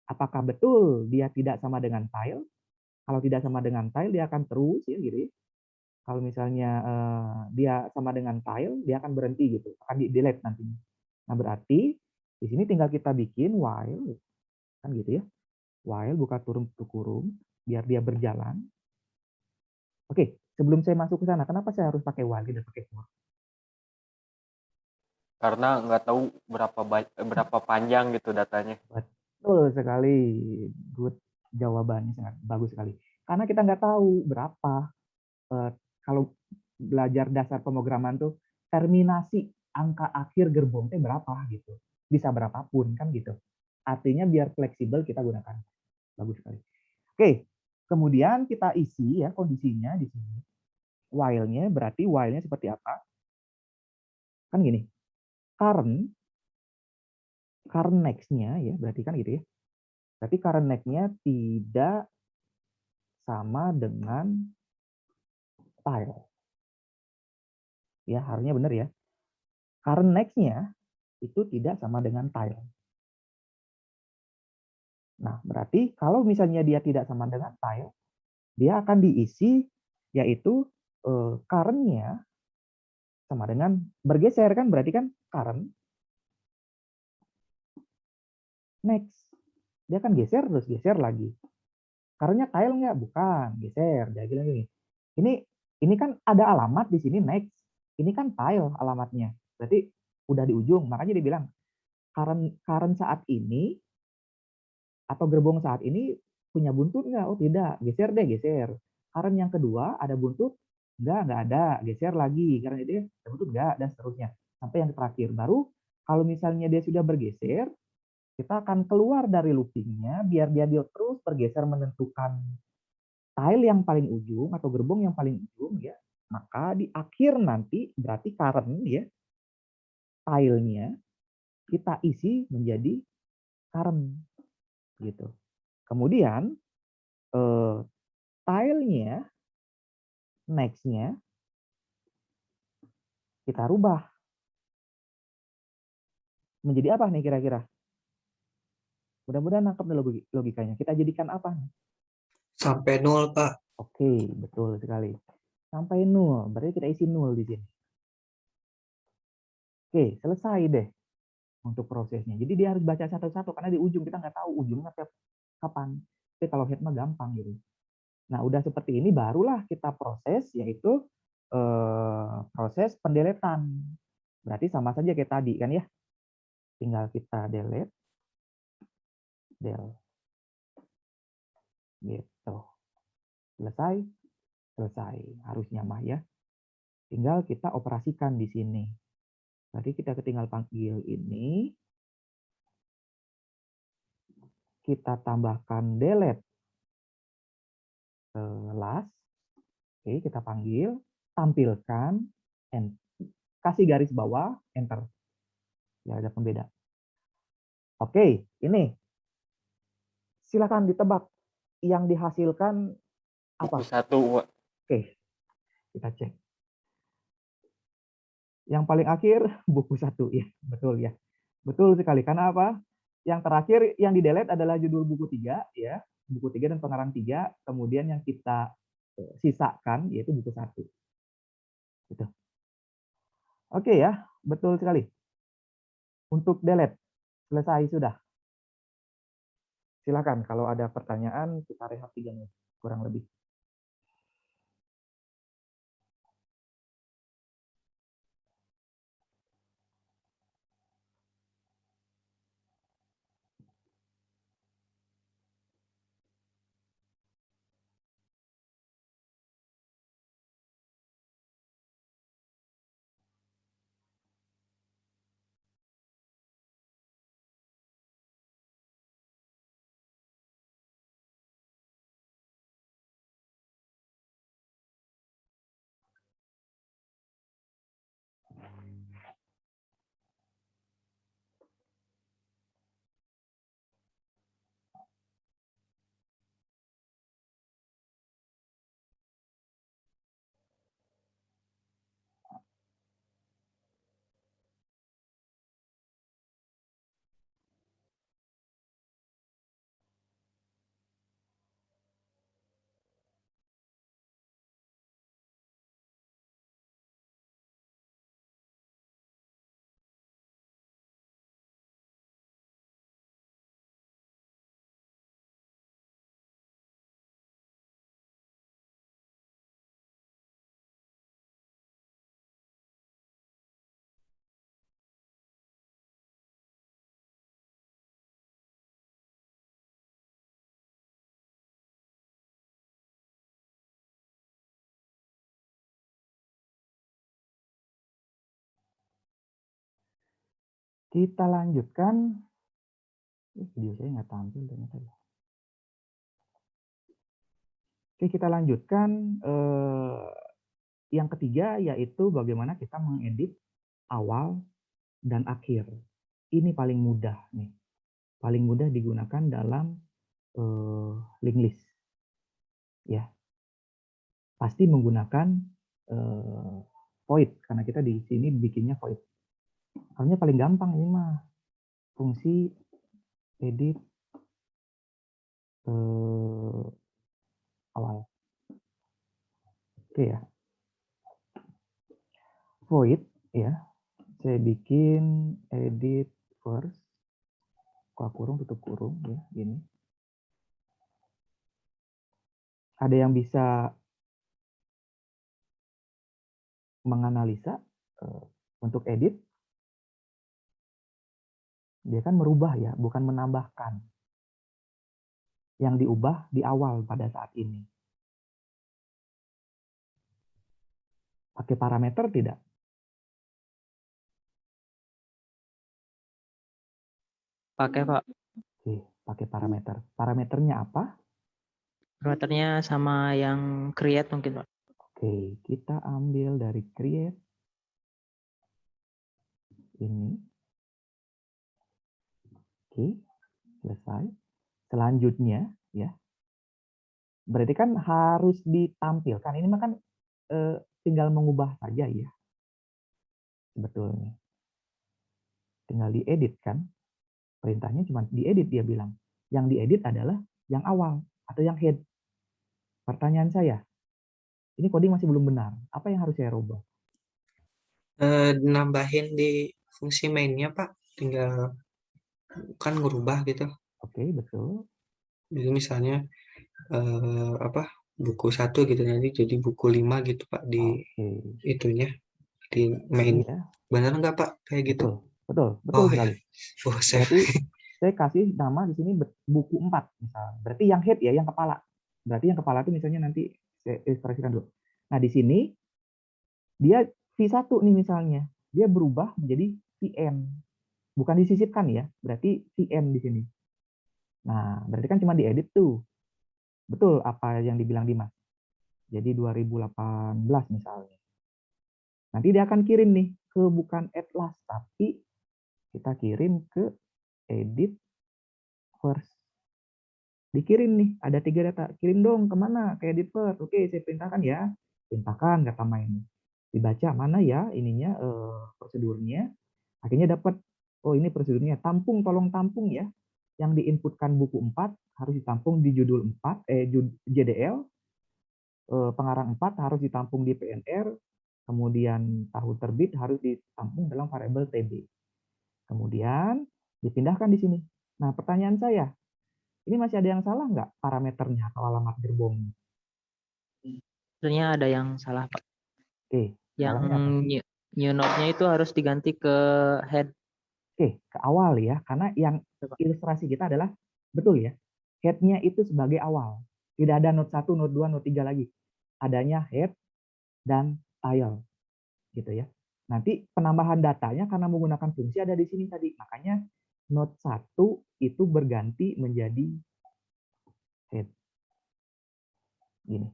apakah betul dia tidak sama dengan tile. Kalau tidak sama dengan tile, dia akan terus ya gitu. Kalau misalnya dia sama dengan tile, dia akan berhenti gitu, akan di-delete nantinya. Nah, berarti di sini tinggal kita bikin while, kan gitu ya. While buka tutup kurung, biar dia berjalan. Oke, sebelum saya masuk ke sana, kenapa saya harus pakai while tidak pakai for? Karena nggak tahu berapa panjang gitu datanya. Betul sekali, good jawabannya sangat bagus sekali. Karena kita nggak tahu berapa kalau belajar dasar pemrograman tuh terminasi angka akhir gerbongnya berapa gitu, bisa berapapun kan gitu. Artinya biar fleksibel kita gunakan. Bagus sekali. Oke, kemudian kita isi ya kondisinya di sini. While-nya berarti while-nya seperti apa? Kan gini, current next-nya ya berarti kan gitu ya. Berarti current next-nya tidak sama dengan tile. Ya, harusnya benar ya. Current next-nya itu tidak sama dengan tile. Nah, berarti kalau misalnya dia tidak sama dengan tile, dia akan diisi yaitu current-nya sama dengan bergeser kan, berarti kan current next. Dia akan geser terus geser lagi. Current-nya tile nggak? Bukan, geser. Jadi lagi. Ini kan ada alamat di sini next. Ini kan tile alamatnya. Berarti udah di ujung, makanya dia bilang current saat ini atau gerbong saat ini punya buntut nggak? Oh tidak, geser deh, geser. Current yang kedua ada buntut? Nggak ada, geser lagi. Karena itu ada buntut nggak, dan seterusnya. Sampai yang terakhir. Baru kalau misalnya dia sudah bergeser, kita akan keluar dari loopingnya, biar dia terus bergeser menentukan tile yang paling ujung atau gerbong yang paling ujung ya. Maka di akhir nanti berarti current ya, tile-nya kita isi menjadi current gitu. Kemudian tile-nya, next-nya kita rubah menjadi apa nih kira-kira? Mudah-mudahan nangkep logikanya. Kita jadikan apa nih? Sampai 0, Pak. Oke, betul sekali. Sampai 0, berarti kita isi 0 di sini. Oke, selesai deh untuk prosesnya. Jadi dia harus baca satu-satu karena di ujung kita nggak tahu ujungnya kapan. Tapi kalau head mah gampang gitu. Nah, udah seperti ini barulah kita proses yaitu proses pendeletan. Berarti sama saja kayak tadi kan ya. Tinggal kita delete del. Gitu. Selesai. Harusnya mah ya. Tinggal kita operasikan di sini. Tadi kita tinggal panggil ini. Kita tambahkan delete last. Oke, kita panggil, tampilkan, kasih garis bawah, enter. Ya, ada pembeda. Oke, ini. Silakan ditebak yang dihasilkan apa? Satu. Oke, kita cek. Yang paling akhir buku 1 ya, betul ya. Betul sekali. Karena apa? Yang terakhir yang di delete adalah judul buku 3 ya, buku 3 dan pengarang 3. Kemudian yang kita sisakan yaitu buku 1. Gitu. Oke ya, betul sekali. Untuk delete selesai sudah. Silakan kalau ada pertanyaan kita rehat 3 menit kurang lebih. Kita lanjutkan. Video saya nggak tampil ternyata ya. Oke, kita lanjutkan. Yang ketiga yaitu bagaimana kita mengedit awal dan akhir. Ini paling mudah nih. Paling mudah digunakan dalam link list. Ya. Pasti menggunakan void karena kita di sini bikinnya void. Soalnya paling gampang ini mah fungsi edit awal. Oke ya. Void ya. Saya bikin edit first. Buka kurung, tutup kurung ya, gini. Ada yang bisa menganalisa untuk edit. Dia kan merubah ya, bukan menambahkan. Yang diubah di awal pada saat ini. Pakai parameter tidak? Pakai, Pak. Oke, pakai parameter. Parameternya apa? Parameternya sama yang create mungkin, Pak. Oke, kita ambil dari create. Ini. Oke, selesai. Selanjutnya, ya. Berarti kan harus ditampilkan. Ini mah kan tinggal mengubah saja ya. Sebetulnya. Tinggal diedit kan. Perintahnya cuma diedit dia bilang. Yang diedit adalah yang awal atau yang head. Pertanyaan saya, ini coding masih belum benar. Apa yang harus saya rubah? Nambahin di fungsi mainnya Pak, tinggal kan ngerubah gitu. Oke, betul. Jadi misalnya apa buku 1 gitu nanti jadi buku 5 gitu Pak di Oke. itunya di main. Ya. Benar nggak Pak kayak gitu? Betul Oh sekali. ya. Oh, saya Berarti saya kasih nama di sini buku 4 misalnya. Berarti yang head ya, yang kepala. Berarti yang kepala itu misalnya nanti saya ekspresikan dulu. Nah, di sini dia V1 nih misalnya. Dia berubah menjadi VN. Bukan disisipkan ya, berarti VN di sini. Nah, berarti kan cuma diedit tuh. Betul apa yang dibilang Dimas. Jadi 2018 misalnya. Nanti dia akan kirim nih ke bukan atlas, tapi kita kirim ke edit first. Dikirim nih, ada 3 data. Kirim dong kemana? Ke edit first. Oke, saya perintahkan ya. Perintahkan kata main. Dibaca mana ya ininya prosedurnya. Akhirnya dapat, oh ini prosedurnya. Tampung, tolong tampung ya. Yang diinputkan buku 4 harus ditampung di judul 4, JDL. Pengarang 4 harus ditampung di PNR. Kemudian tahun terbit harus ditampung dalam variabel TB. Kemudian dipindahkan di sini. Nah, pertanyaan saya, ini masih ada yang salah nggak parameternya atau alamat gerbong? Sebenarnya ada yang salah, Pak. Oke, Yang salahnya apa? new node-nya itu harus diganti ke head. Oke, ke awal ya, karena yang ilustrasi kita adalah, betul ya, head-nya itu sebagai awal. Tidak ada node 1, node 2, node 3 lagi. Adanya head dan tail. Gitu ya. Nanti penambahan datanya karena menggunakan fungsi ada di sini tadi. Makanya node 1 itu berganti menjadi head. Gini.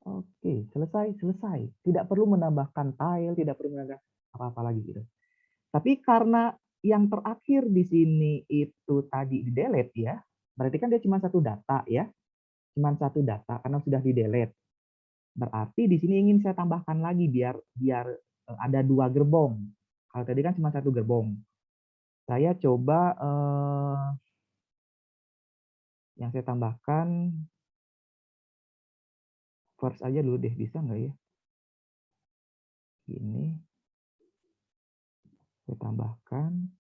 Oke, selesai. Tidak perlu menambahkan tile, tidak perlu menambahkan apa-apa lagi gitu. Tapi karena yang terakhir di sini itu tadi di delete ya, berarti kan dia cuma satu data ya. Cuma satu data karena sudah di delete. Berarti di sini ingin saya tambahkan lagi biar ada 2 gerbong. Kalau tadi kan cuma 1 gerbong. Saya coba yang saya tambahkan first aja dulu deh, bisa nggak ya? Ini saya tambahkan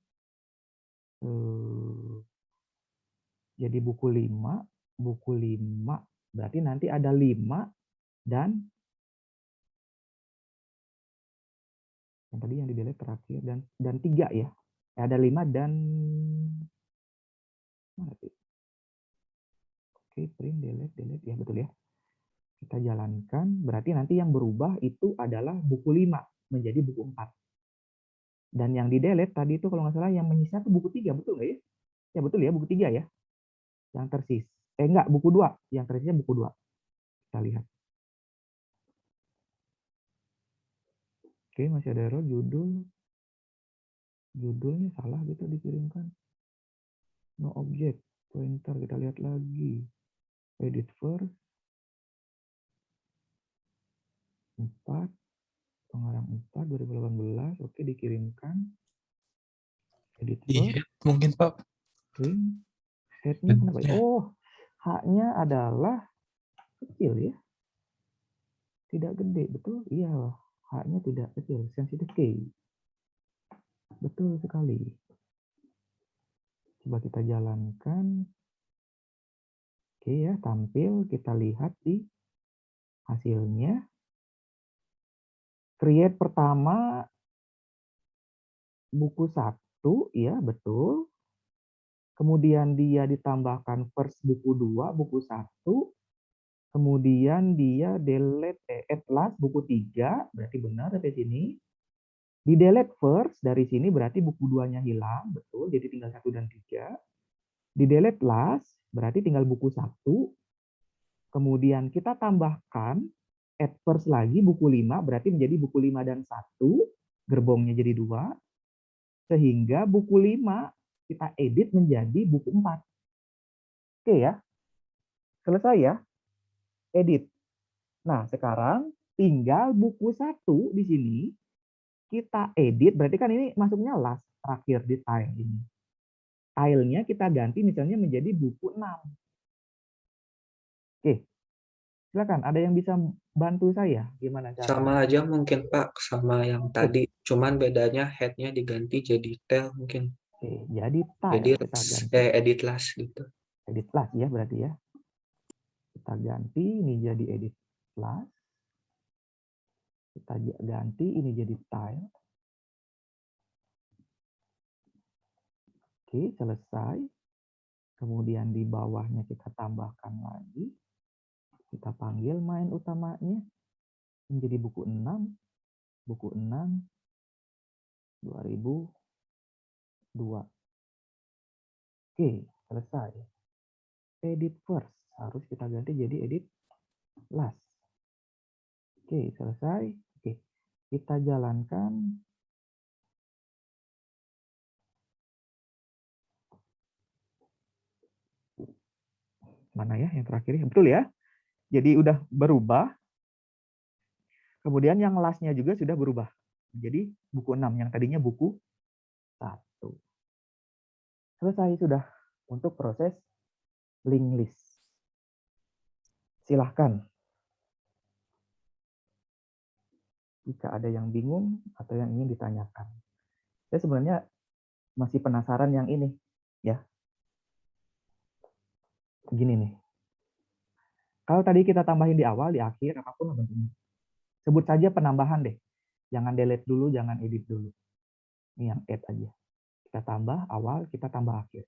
jadi buku 5 berarti nanti ada 5 dan yang tadi yang di delete terakhir dan 3 ya. Ada 5 dan oke, print delete ya, betul ya. Kita jalankan, berarti nanti yang berubah itu adalah buku 5 menjadi buku 4. Dan yang di delete tadi itu kalau nggak salah yang menyisa itu buku 3, betul nggak ya? Ya betul ya, buku 3 ya. Yang tersis. Enggak, buku 2. Yang tersisa buku 2. Kita lihat. Oke, masih ada error judulnya salah gitu dikirimkan. No object, pointer, kita lihat lagi. Edit first. 4, pengarang 4, 2018, oke dikirimkan. Edit Iya, first, mungkin Pak. string. Headnya kenapa? Ya. Oh, H-nya adalah kecil ya. Tidak gede, betul? Iya, H-nya tidak kecil, sensitive case. Betul sekali. Coba kita jalankan. Oke ya, tampil. Kita lihat di hasilnya. Create pertama buku 1, ya betul. Kemudian dia ditambahkan first buku 2, buku 1. Kemudian dia delete at last buku 3, berarti benar dari sini. Di delete first dari sini berarti buku 2-nya hilang, betul. Jadi tinggal 1 dan 3. Di delete last berarti tinggal buku 1. Kemudian kita tambahkan at first lagi buku 5, berarti menjadi buku 5 dan 1. Gerbongnya jadi 2. Sehingga buku 5 kita edit menjadi buku 4. Oke ya. Selesai ya. Edit. Nah, sekarang tinggal buku 1 di sini kita edit, berarti kan ini masuknya last terakhir di tile ini. Tile-nya kita ganti misalnya menjadi buku 6. Oke. Silakan, ada yang bisa bantu saya gimana caranya? Sama aja mungkin Pak sama yang tadi, cuman bedanya head-nya diganti jadi tail mungkin. Oke, jadi tile Jadi kita ganti. edit last gitu. Edit last ya berarti ya. Kita ganti ini jadi edit last. Kita ganti ini jadi tile. Oke, selesai. Kemudian di bawahnya kita tambahkan lagi. Kita panggil main utamanya menjadi buku 6. Buku 6 2002. Oke, selesai. Edit first. Harus kita ganti jadi edit last. Oke, selesai. Oke, kita jalankan. Mana ya yang terakhir? Betul ya? Jadi udah berubah. Kemudian yang last-nya juga sudah berubah. Jadi buku 6 yang tadinya buku 1. Selesai sudah untuk proses link list. Silahkan. Jika ada yang bingung atau yang ingin ditanyakan. Saya sebenarnya masih penasaran yang ini. Ya. Gini nih. Kalau tadi kita tambahin di awal, di akhir, apapun bentuknya. Sebut saja penambahan deh. Jangan delete dulu, jangan edit dulu. Ini yang add aja. Kita tambah awal, kita tambah akhir.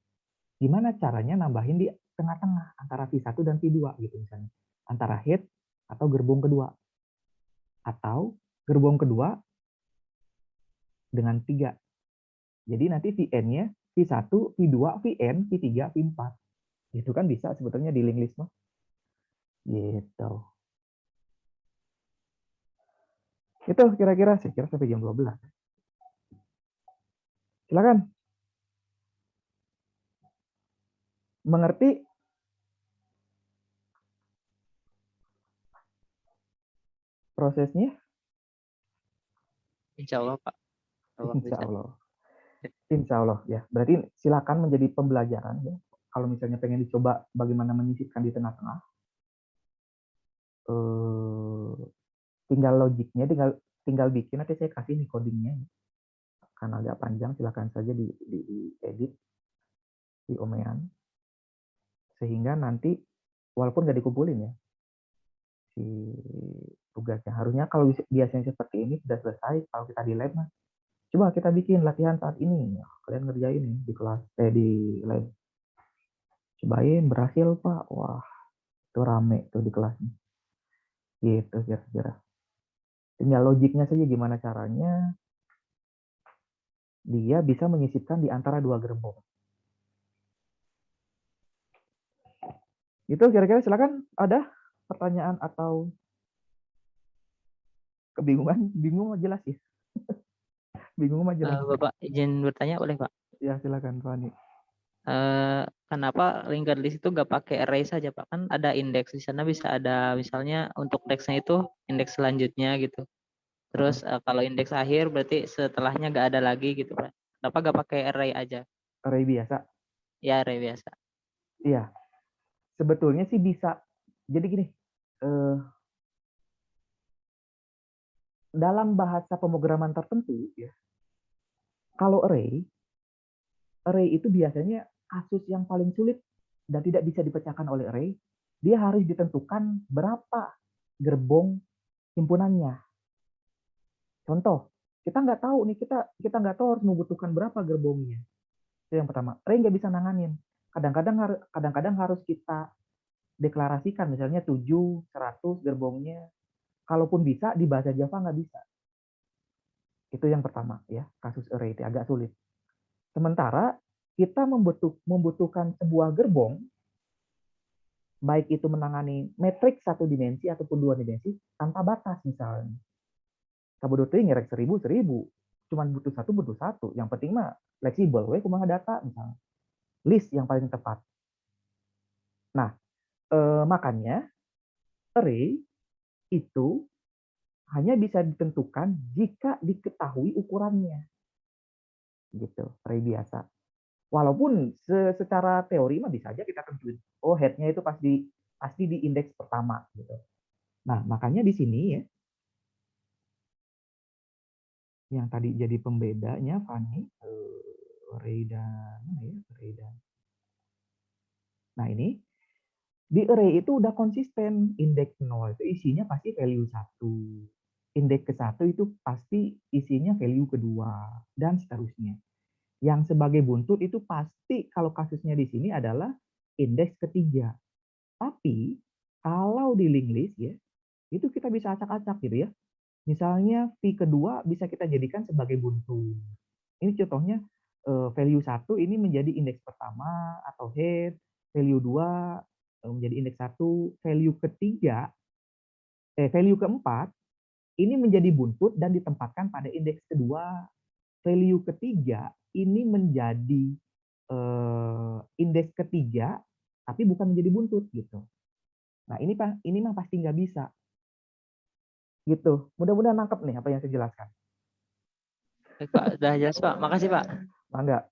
Gimana caranya nambahin di tengah-tengah antara V1 dan V2 gitu misalnya. Antara head atau gerbong kedua. Atau gerbong kedua dengan 3. Jadi nanti VN-nya V1, V2, VN, V3, V4. Itu kan bisa sebetulnya di link list mah. Gitu. Itu kira-kira saya kira sampai jam 12. Silakan. Mengerti? Prosesnya? Insya Allah Pak. Allah Insya bisa. Allah. Insya Allah ya. Berarti silakan menjadi pembelajaran ya. Kalau misalnya pengen dicoba bagaimana menyisipkan di tengah-tengah, tinggal logiknya, tinggal bikin. Nanti saya kasih nih codingnya. Karena agak panjang, silakan saja di edit di Omean. Sehingga nanti walaupun nggak dikumpulin ya si tugasnya. Harusnya kalau biasanya seperti ini sudah selesai. Kalau kita di lab mah, coba kita bikin latihan saat ini. Kalian ngerjain nih di kelas, di lab. Cobain, berhasil Pak. Wah, itu rame tuh di kelasnya. Gitu kira-kira. Tinggal logiknya saja gimana caranya dia bisa menyisipkan di antara dua gerbong. Itu kira-kira silakan ada pertanyaan atau kebingungan? Bingung mah jelas ya. Bingung mah jelas. Bapak izin bertanya boleh Pak? Ya silakan Fani. Kenapa linked list itu nggak pakai array saja Pak? Kan ada indeks di sana, bisa ada misalnya untuk teksnya itu indeks selanjutnya gitu. Terus kalau indeks akhir berarti setelahnya nggak ada lagi gitu Pak. Kenapa nggak pakai array aja? Array biasa. Ya array biasa. Iya. Sebetulnya sih bisa. Jadi gini, dalam bahasa pemrograman tertentu ya, kalau array itu biasanya kasus yang paling sulit dan tidak bisa dipecahkan oleh array, dia harus ditentukan berapa gerbong himpunannya. Contoh, kita nggak tahu nih, kita nggak tahu harus membutuhkan berapa gerbongnya. Itu yang pertama. Array nggak bisa nanganin. Kadang-kadang harus kita deklarasikan, misalnya 7, 100 gerbongnya. Kalaupun bisa, di bahasa Java nggak bisa. Itu yang pertama, ya, kasus array itu agak sulit. Sementara kita membutuhkan sebuah gerbong, baik itu menangani matriks 1 dimensi ataupun 2 dimensi, tanpa batas misalnya. Kabodote ngerek 1000, cuman butuh satu. Yang penting mah fleksibel, kumaha data misalnya. List yang paling tepat. Nah, makanya array itu hanya bisa ditentukan jika diketahui ukurannya. Gitu, array biasa. Walaupun secara teori mah bisa aja kita tentuin. Oh, head-nya itu pasti di indeks pertama gitu. Nah, makanya di sini ya yang tadi jadi pembedanya Fani, array dan Nah, ini di array itu udah konsisten, indeks 0 itu isinya pasti value 1. Indeks ke-1 itu pasti isinya value kedua, dan seterusnya. Yang sebagai buntut itu pasti kalau kasusnya di sini adalah indeks ketiga. Tapi kalau di linked list ya, itu kita bisa acak-acak gitu ya. Misalnya V kedua bisa kita jadikan sebagai buntut. Ini contohnya value 1 ini menjadi indeks pertama atau head, value 2 menjadi indeks 1, value keempat ini menjadi buntut dan ditempatkan pada indeks kedua. Value ketiga ini menjadi indeks ketiga tapi bukan menjadi buntut gitu. Nah, ini mah pasti nggak bisa. Gitu. Mudah-mudahan nangkep nih apa yang saya jelaskan. Baik, Pak, sudah jelas Pak. Makasih Pak. Mangga.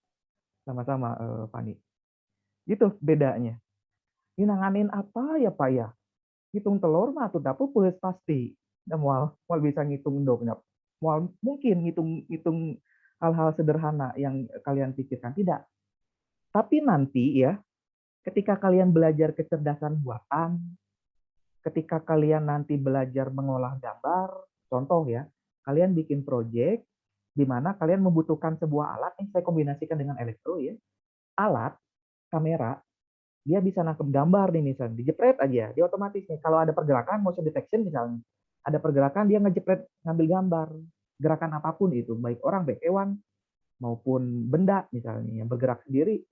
Sama-sama Fani. Gitu bedanya. Ini nanganin apa ya Pak ya? Hitung telur mah tuh dapur plus pasti. Dan mual bisa ngitung dong. Mungkin ngitung hal-hal sederhana yang kalian pikirkan. Tidak. Tapi nanti ya, ketika kalian belajar kecerdasan buatan, ketika kalian nanti belajar mengolah gambar, contoh ya, kalian bikin project di mana kalian membutuhkan sebuah alat yang saya kombinasikan dengan elektro ya. Alat, kamera, dia bisa nangkep gambar nih misalnya, dijepret aja, dia otomatis nih. Kalau ada pergerakan, motion detection misalnya, ada pergerakan dia ngejepret ngambil gambar, gerakan apapun itu, baik orang, baik hewan, maupun benda misalnya yang bergerak sendiri.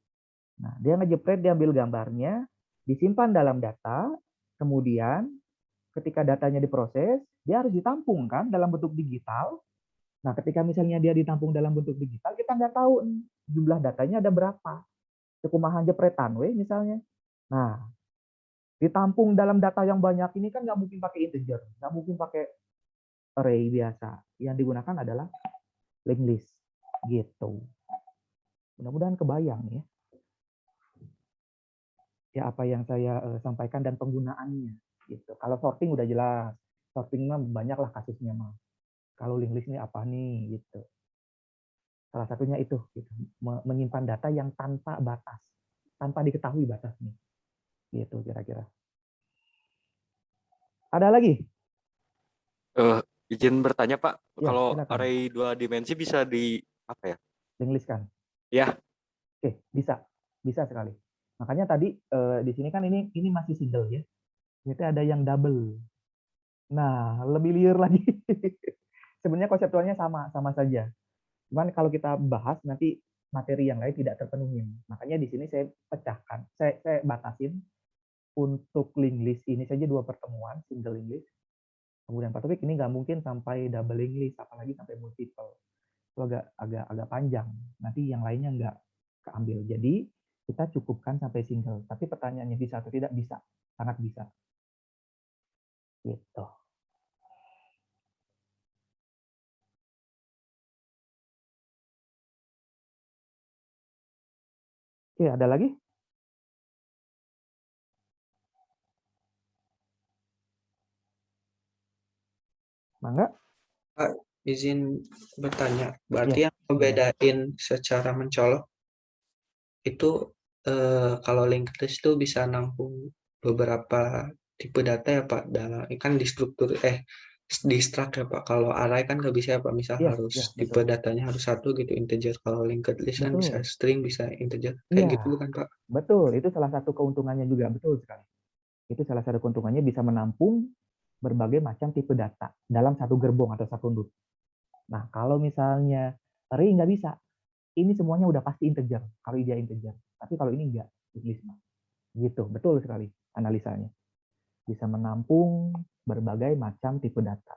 Nah, dia ngejepret, dia ambil gambarnya, disimpan dalam data, kemudian ketika datanya diproses, dia harus ditampung kan dalam bentuk digital. Nah, ketika misalnya dia ditampung dalam bentuk digital, kita nggak tahu nih, jumlah datanya ada berapa. Sekumaha jepretan we misalnya. Nah, ditampung dalam data yang banyak ini kan nggak mungkin pakai integer, nggak mungkin pakai array biasa. Yang digunakan adalah linked list gitu. Mudah-mudahan kebayang ya. Ya apa yang saya sampaikan dan penggunaannya gitu. Kalau sorting udah jelas. Sorting mah banyak lah kasusnya mah. Kalau linked list ini apa nih gitu. Salah satunya itu gitu. Menyimpan data yang tanpa batas, tanpa diketahui batasnya. Gitu kira-kira. Ada lagi? Izin bertanya Pak, Ya, kalau silakan. array 2 dimensi bisa di apa ya? Linked list kan? Ya. Oke, bisa sekali. Makanya tadi di sini kan ini masih single ya. Jadi ada yang double. Nah, lebih liar lagi. Sebenarnya konseptualnya sama saja. Cuman kalau kita bahas nanti materi yang lain tidak terpenuhi. Makanya di sini saya pecahkan, saya batasin untuk link list ini saja 2 pertemuan, single link list. Kemudian Pak Taufik ini nggak mungkin sampai double link list, apalagi sampai multiple. Itu agak panjang. Nanti yang lainnya nggak keambil. Jadi kita cukupkan sampai single. Tapi pertanyaannya bisa atau tidak? Bisa, sangat bisa. Gitu. Oke, ada lagi? Mangga? Pak, izin bertanya, berarti Ya. yang membedain secara mencolok itu kalau linked list itu bisa nampung beberapa tipe data ya Pak, dalam kan di struktur di struct ya Pak. Kalau array kan nggak bisa ya Pak, misal Iya, harus iya, tipe betul. datanya harus 1 gitu integer. Kalau linked list kan bisa Betul. string, bisa integer, Iya, kayak gitu bukan Pak? betul. Itu salah satu keuntungannya juga, betul sekali. Itu salah satu keuntungannya bisa menampung berbagai macam tipe data dalam satu gerbong atau satu loop. Nah, kalau misalnya array nggak bisa, ini semuanya udah pasti integer kalau dia integer. Tapi kalau ini nggak, list. Gitu, betul sekali analisanya. Bisa menampung berbagai macam tipe data.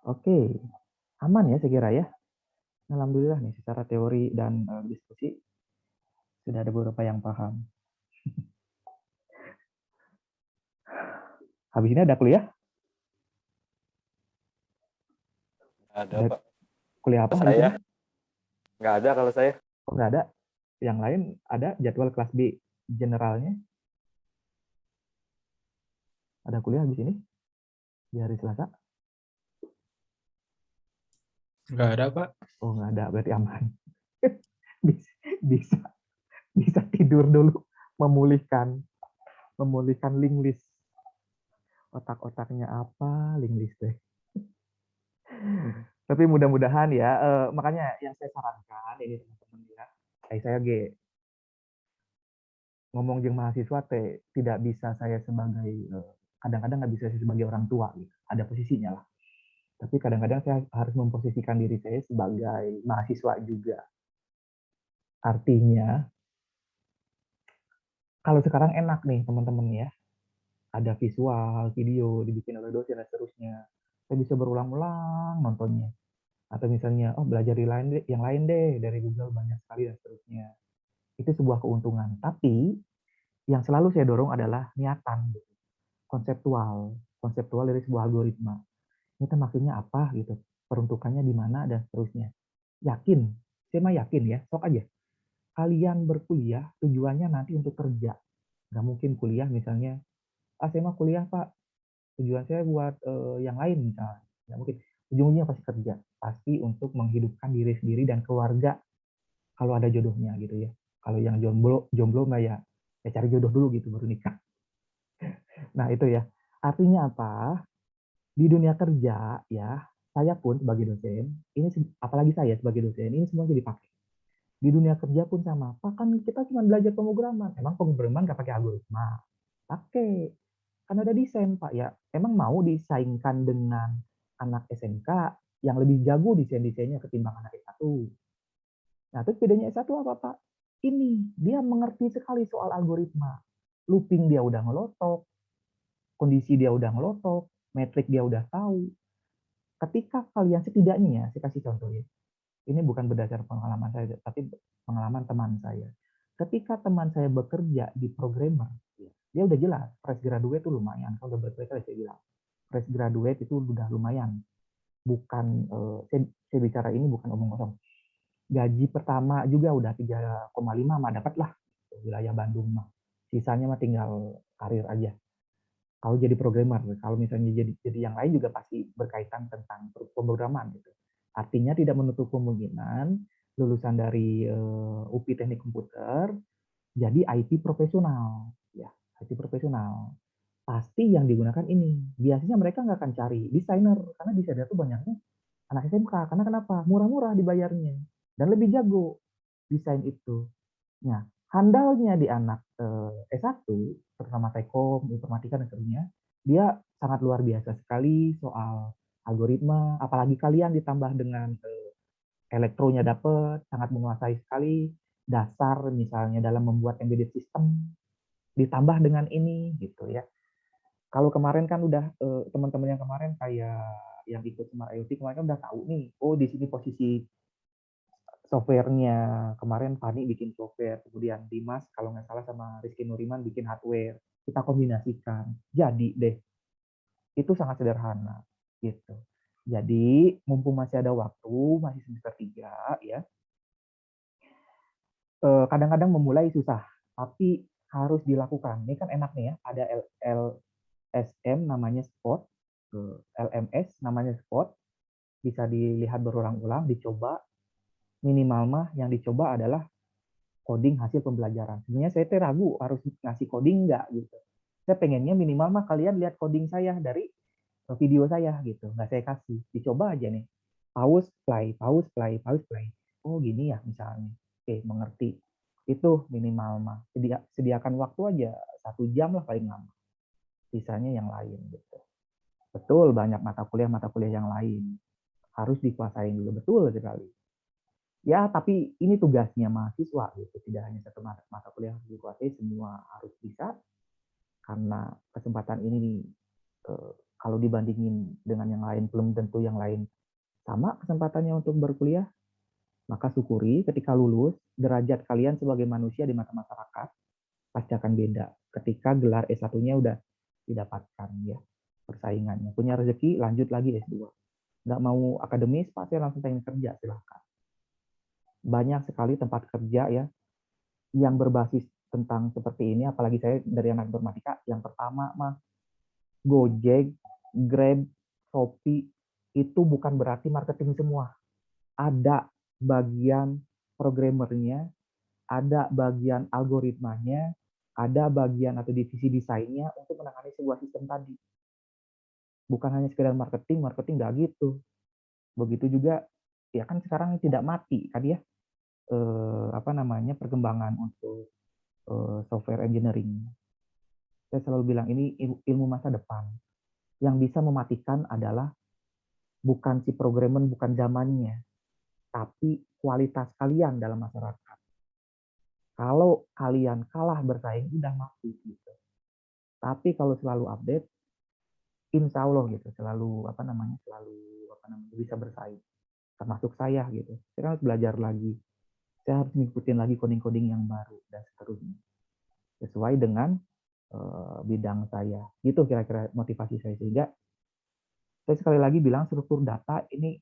Oke, aman ya saya kira ya. Alhamdulillah nih secara teori dan diskusi sudah ada beberapa yang paham. Habis ini ada kuliah? Ada, Ada Pak. kuliah apa habis Saya ini? nggak ada kalau saya. Oh, nggak ada. Yang lain ada jadwal kelas B generalnya. Ada kuliah habis ini di hari Selasa? Nggak ada, Pak. Oh, nggak ada, berarti aman. bisa bisa tidur dulu, memulihkan link list. Otak-otaknya apa, link list deh. Tapi mudah-mudahan ya, makanya yang saya sarankan ini teman-teman ya, saya ngomong jeung mahasiswa teh tidak bisa saya sebagai kadang-kadang nggak bisa saya sebagai orang tua gitu. Ada posisinya lah. Tapi kadang-kadang saya harus memposisikan diri saya sebagai mahasiswa juga. Artinya kalau sekarang enak nih teman-teman ya, ada visual, video dibikin oleh dosen dan seterusnya. Saya bisa berulang-ulang nontonnya. Atau misalnya, oh belajar di yang lain deh, dari Google banyak sekali dan seterusnya. Itu sebuah keuntungan. Tapi yang selalu saya dorong adalah niatan, gitu. Konseptual dari sebuah algoritma. Ini maksudnya apa gitu, peruntukannya di mana dan seterusnya. Yakin, saya mah yakin ya, sok aja. Kalian berkuliah tujuannya nanti untuk kerja. Nggak mungkin kuliah misalnya, saya mah kuliah Pak, tujuan saya buat yang lain misalnya. Nggak mungkin. Ujung-ujungnya pasti kerja. Pasti untuk menghidupkan diri sendiri dan keluarga kalau ada jodohnya gitu ya. Kalau yang jomblo mah ya cari jodoh dulu gitu baru nikah. Nah itu ya. Artinya apa? Di dunia kerja ya, saya pun sebagai dosen, ini apalagi saya sebagai dosen, ini semua jadi pakai. Di dunia kerja pun sama. Pak kan kita cuma belajar pemrograman. Emang pemrograman nggak pakai algoritma? Pakai. Kan ada desain Pak ya. Emang mau disaingkan dengan anak SMK yang lebih jago desain-desainnya ketimbang anak S1. Nah, terus bedanya S1 apa, Pak? Ini, dia mengerti sekali soal algoritma. Looping dia udah ngelotok, kondisi dia udah ngelotok, metrik dia udah tahu. Ketika kalian setidaknya, ya, saya kasih contoh ya. Ini bukan berdasar pengalaman saya, tapi pengalaman teman saya. Ketika teman saya bekerja di programmer, dia udah jelas, fresh graduate itu lumayan. Kalau udah bekerja, saya bilang, fresh graduate itu udah lumayan. Bukan, saya bicara ini bukan omong kosong. Gaji pertama juga udah 3,5 mah dapat lah wilayah Bandung mah. Sisanya mah tinggal karir aja. Kalau jadi programmer, kalau misalnya jadi yang lain juga pasti berkaitan tentang pemrograman gitu. Artinya tidak menutup kemungkinan lulusan dari UPI Teknik Komputer jadi IT profesional, ya IT profesional. Pasti yang digunakan ini. Biasanya mereka nggak akan cari desainer karena desainer itu banyaknya anak SMK. Karena kenapa? Murah-murah dibayarnya dan lebih jago. desain itu. Nah, handalnya di anak S1, terutama Tekom, informatika dan sebagainya, dia sangat luar biasa sekali soal algoritma, apalagi kalian ditambah dengan elektronya dapat, sangat menguasai sekali dasar misalnya dalam membuat embedded system, ditambah dengan ini gitu ya. Kalau kemarin kan udah teman-teman yang kemarin kayak yang ikut Smart IoT kemarin kan udah tahu nih, oh di sini posisi softwarenya. Kemarin Fani bikin software, kemudian Dimas kalau nggak salah sama Rizky Nuriman bikin hardware. Kita kombinasikan. Jadi deh, itu sangat sederhana gitu. Jadi mumpung masih ada waktu, masih semester 3 ya. Kadang-kadang memulai susah, tapi harus dilakukan. Ini kan enak nih ya, ada LSM namanya Spot, LMS namanya Spot, bisa dilihat berulang-ulang, dicoba. Minimal mah yang dicoba adalah coding hasil pembelajaran. Sebenarnya saya ragu harus ngasih coding nggak gitu. Saya pengennya minimal mah kalian lihat coding saya dari video saya gitu. Nggak saya kasih. Dicoba aja nih. Pause, play, pause, play, pause, play. Oh gini ya misalnya. Oke, mengerti. Itu minimal mah. Sediakan waktu aja 1 jam lah paling lama. Sisanya yang lain gitu. Betul banyak mata kuliah yang lain. Harus dikuasain juga. Betul sekali. Ya, tapi ini tugasnya mahasiswa gitu. Tidak hanya satu mata kuliah harus dikuasai, semua harus bisa. Karena kesempatan ini kalau dibandingin dengan yang lain belum tentu yang lain sama kesempatannya untuk berkuliah. Maka syukuri ketika lulus derajat kalian sebagai manusia di mata masyarakat pasti akan beda. Ketika gelar S1-nya udah didapatkan ya persaingannya. Punya rezeki lanjut lagi S2. Nggak mau akademis pasti langsung pengen kerja silahkan. Banyak sekali tempat kerja ya yang berbasis tentang seperti ini, apalagi saya dari anak informatika. Yang pertama mah Gojek, Grab, Shopee itu bukan berarti marketing semua. Ada bagian programmernya, ada bagian algoritmanya, ada bagian atau divisi desainnya untuk menangani sebuah sistem tadi. Bukan hanya sekedar marketing nggak gitu. Begitu juga ya kan sekarang tidak mati kan ya perkembangan untuk software engineering. Saya selalu bilang ini ilmu masa depan. Yang bisa mematikan adalah bukan si programmer, bukan zamannya, tapi kualitas kalian dalam masyarakat. Kalau kalian kalah bersaing, udah mati gitu. Tapi kalau selalu update, insya Allah gitu, selalu bisa bersaing. Termasuk saya gitu. Saya harus belajar lagi. Saya harus ngikutin lagi coding-coding yang baru dan seterusnya. Sesuai dengan bidang saya. Gitu kira-kira motivasi saya. Sehingga saya sekali lagi bilang struktur data ini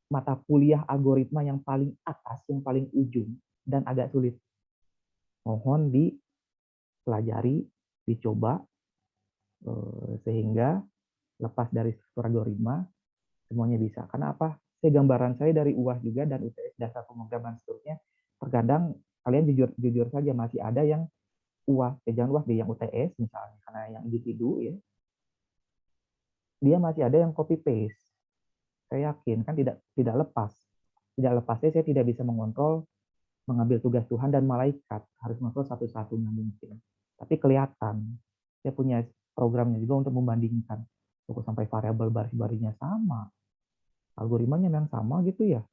mata kuliah algoritma yang paling atas, yang paling ujung, dan agak sulit. Mohon dipelajari, dicoba, sehingga lepas dari struktur algoritma, semuanya bisa. Karena apa? Gambaran saya dari UAS juga dan UTS dasar pemrograman seterusnya, terkadang kalian jujur saja masih ada yang UAS, jangan UAS deh, yang UTS misalnya, karena yang individu ya, dia masih ada yang copy paste. Saya yakin kan tidak lepasnya saya tidak bisa mengontrol, mengambil tugas Tuhan dan malaikat, harus mengontrol satu-satunya mungkin. Tapi kelihatan, saya punya programnya juga untuk membandingkan, untuk sampai variabel baris-barisnya sama, algoritmanya memang sama gitu ya,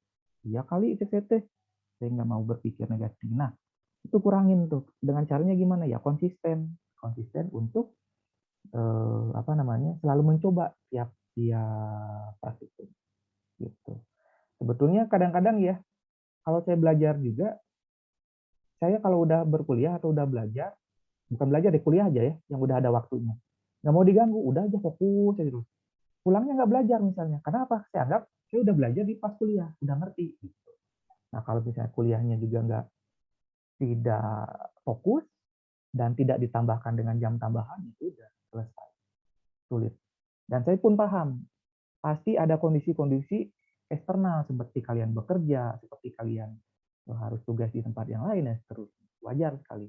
iya kali CCT, saya nggak mau berpikir negatif. Nah, itu kurangin tuh, dengan caranya gimana ya, konsisten untuk selalu mencoba tiap praktikum gitu. Sebetulnya kadang-kadang ya, kalau saya belajar juga, saya kalau udah berkuliah atau udah belajar, bukan belajar deh, kuliah aja ya, yang udah ada waktunya. Nggak mau diganggu, udah aja fokus aja terus. Pulangnya nggak belajar misalnya. Kenapa? Saya anggap saya udah belajar di pas kuliah, udah ngerti. Gitu. Nah kalau misalnya kuliahnya juga tidak fokus, dan tidak ditambahkan dengan jam tambahan, itu udah selesai. Sulit. Dan saya pun paham, pasti ada kondisi-kondisi eksternal, seperti kalian bekerja, seperti kalian harus tugas di tempat yang lain, dan seterusnya. Wajar sekali.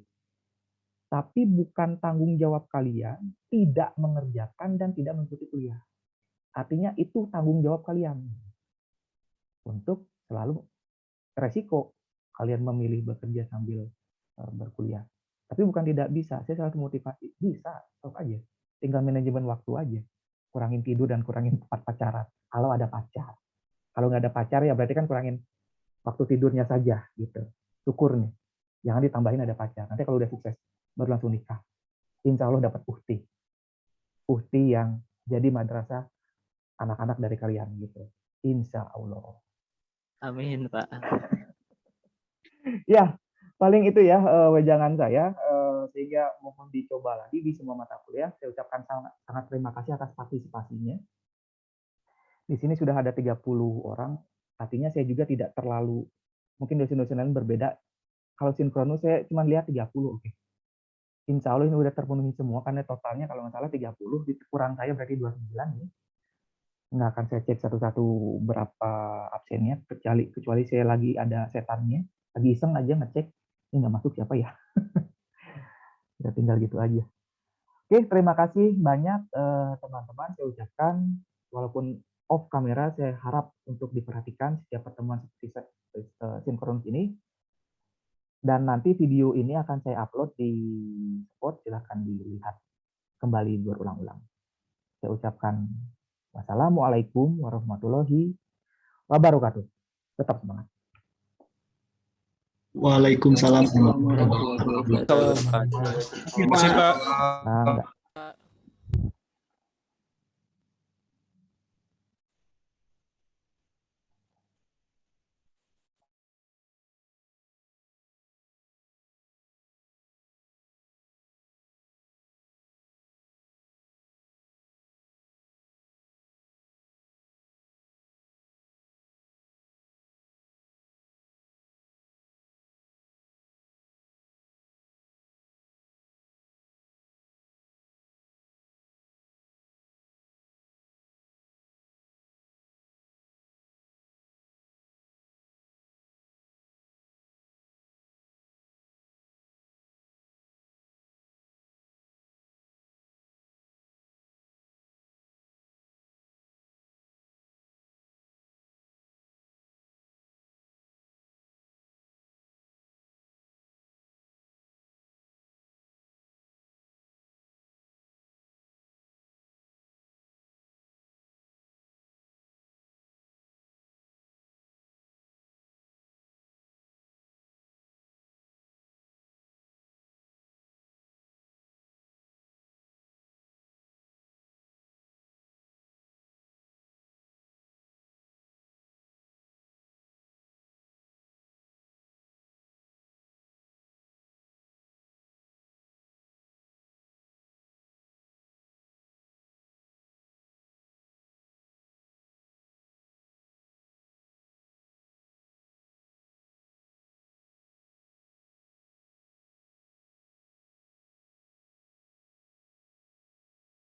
Tapi bukan tanggung jawab kalian tidak mengerjakan dan tidak mengikuti kuliah. Artinya itu tanggung jawab kalian untuk selalu resiko. kalian memilih bekerja sambil berkuliah. Tapi bukan tidak bisa, saya selalu motivasi. Bisa, stop aja. Tinggal manajemen waktu aja. Kurangin tidur dan kurangin tempat pacaran. Kalau ada pacar. Kalau nggak ada pacar ya berarti kan kurangin waktu tidurnya saja gitu. Syukur nih. Jangan ditambahin ada pacar. Nanti kalau udah sukses baru langsung nikah. Insya Allah dapat uhti. Uhti yang jadi madrasah anak-anak dari kalian gitu. Insya Allah. Amin, Pak. Ya, paling itu ya wejangan saya, sehingga mohon dicoba lagi di semua mata kuliah. Saya ucapkan sangat terima kasih atas partisipasinya. Di sini sudah ada 30 orang, artinya saya juga tidak terlalu, mungkin dosen-dosen lain berbeda. Kalau sinkronus saya cuma lihat 30, oke. Insya Allah ini udah terpenuhi semua, karena totalnya kalau nggak salah 30, kurang saya berarti 29 ya. Nggak akan saya cek satu-satu berapa absennya, kecuali saya lagi ada setannya, lagi iseng aja ngecek, ini nggak masuk siapa ya. Ya tinggal gitu aja. Oke, terima kasih banyak teman-teman, saya ucapkan, walaupun off kamera, saya harap untuk diperhatikan setiap pertemuan seperti sinkronus ini. Dan nanti video ini akan saya upload di Spot, silahkan dilihat kembali berulang-ulang. Saya ucapkan wassalamualaikum warahmatullahi wabarakatuh. Tetap semangat. Waalaikumsalam. Terima kasih, Pak. Terima kasih, Pak. Enggak.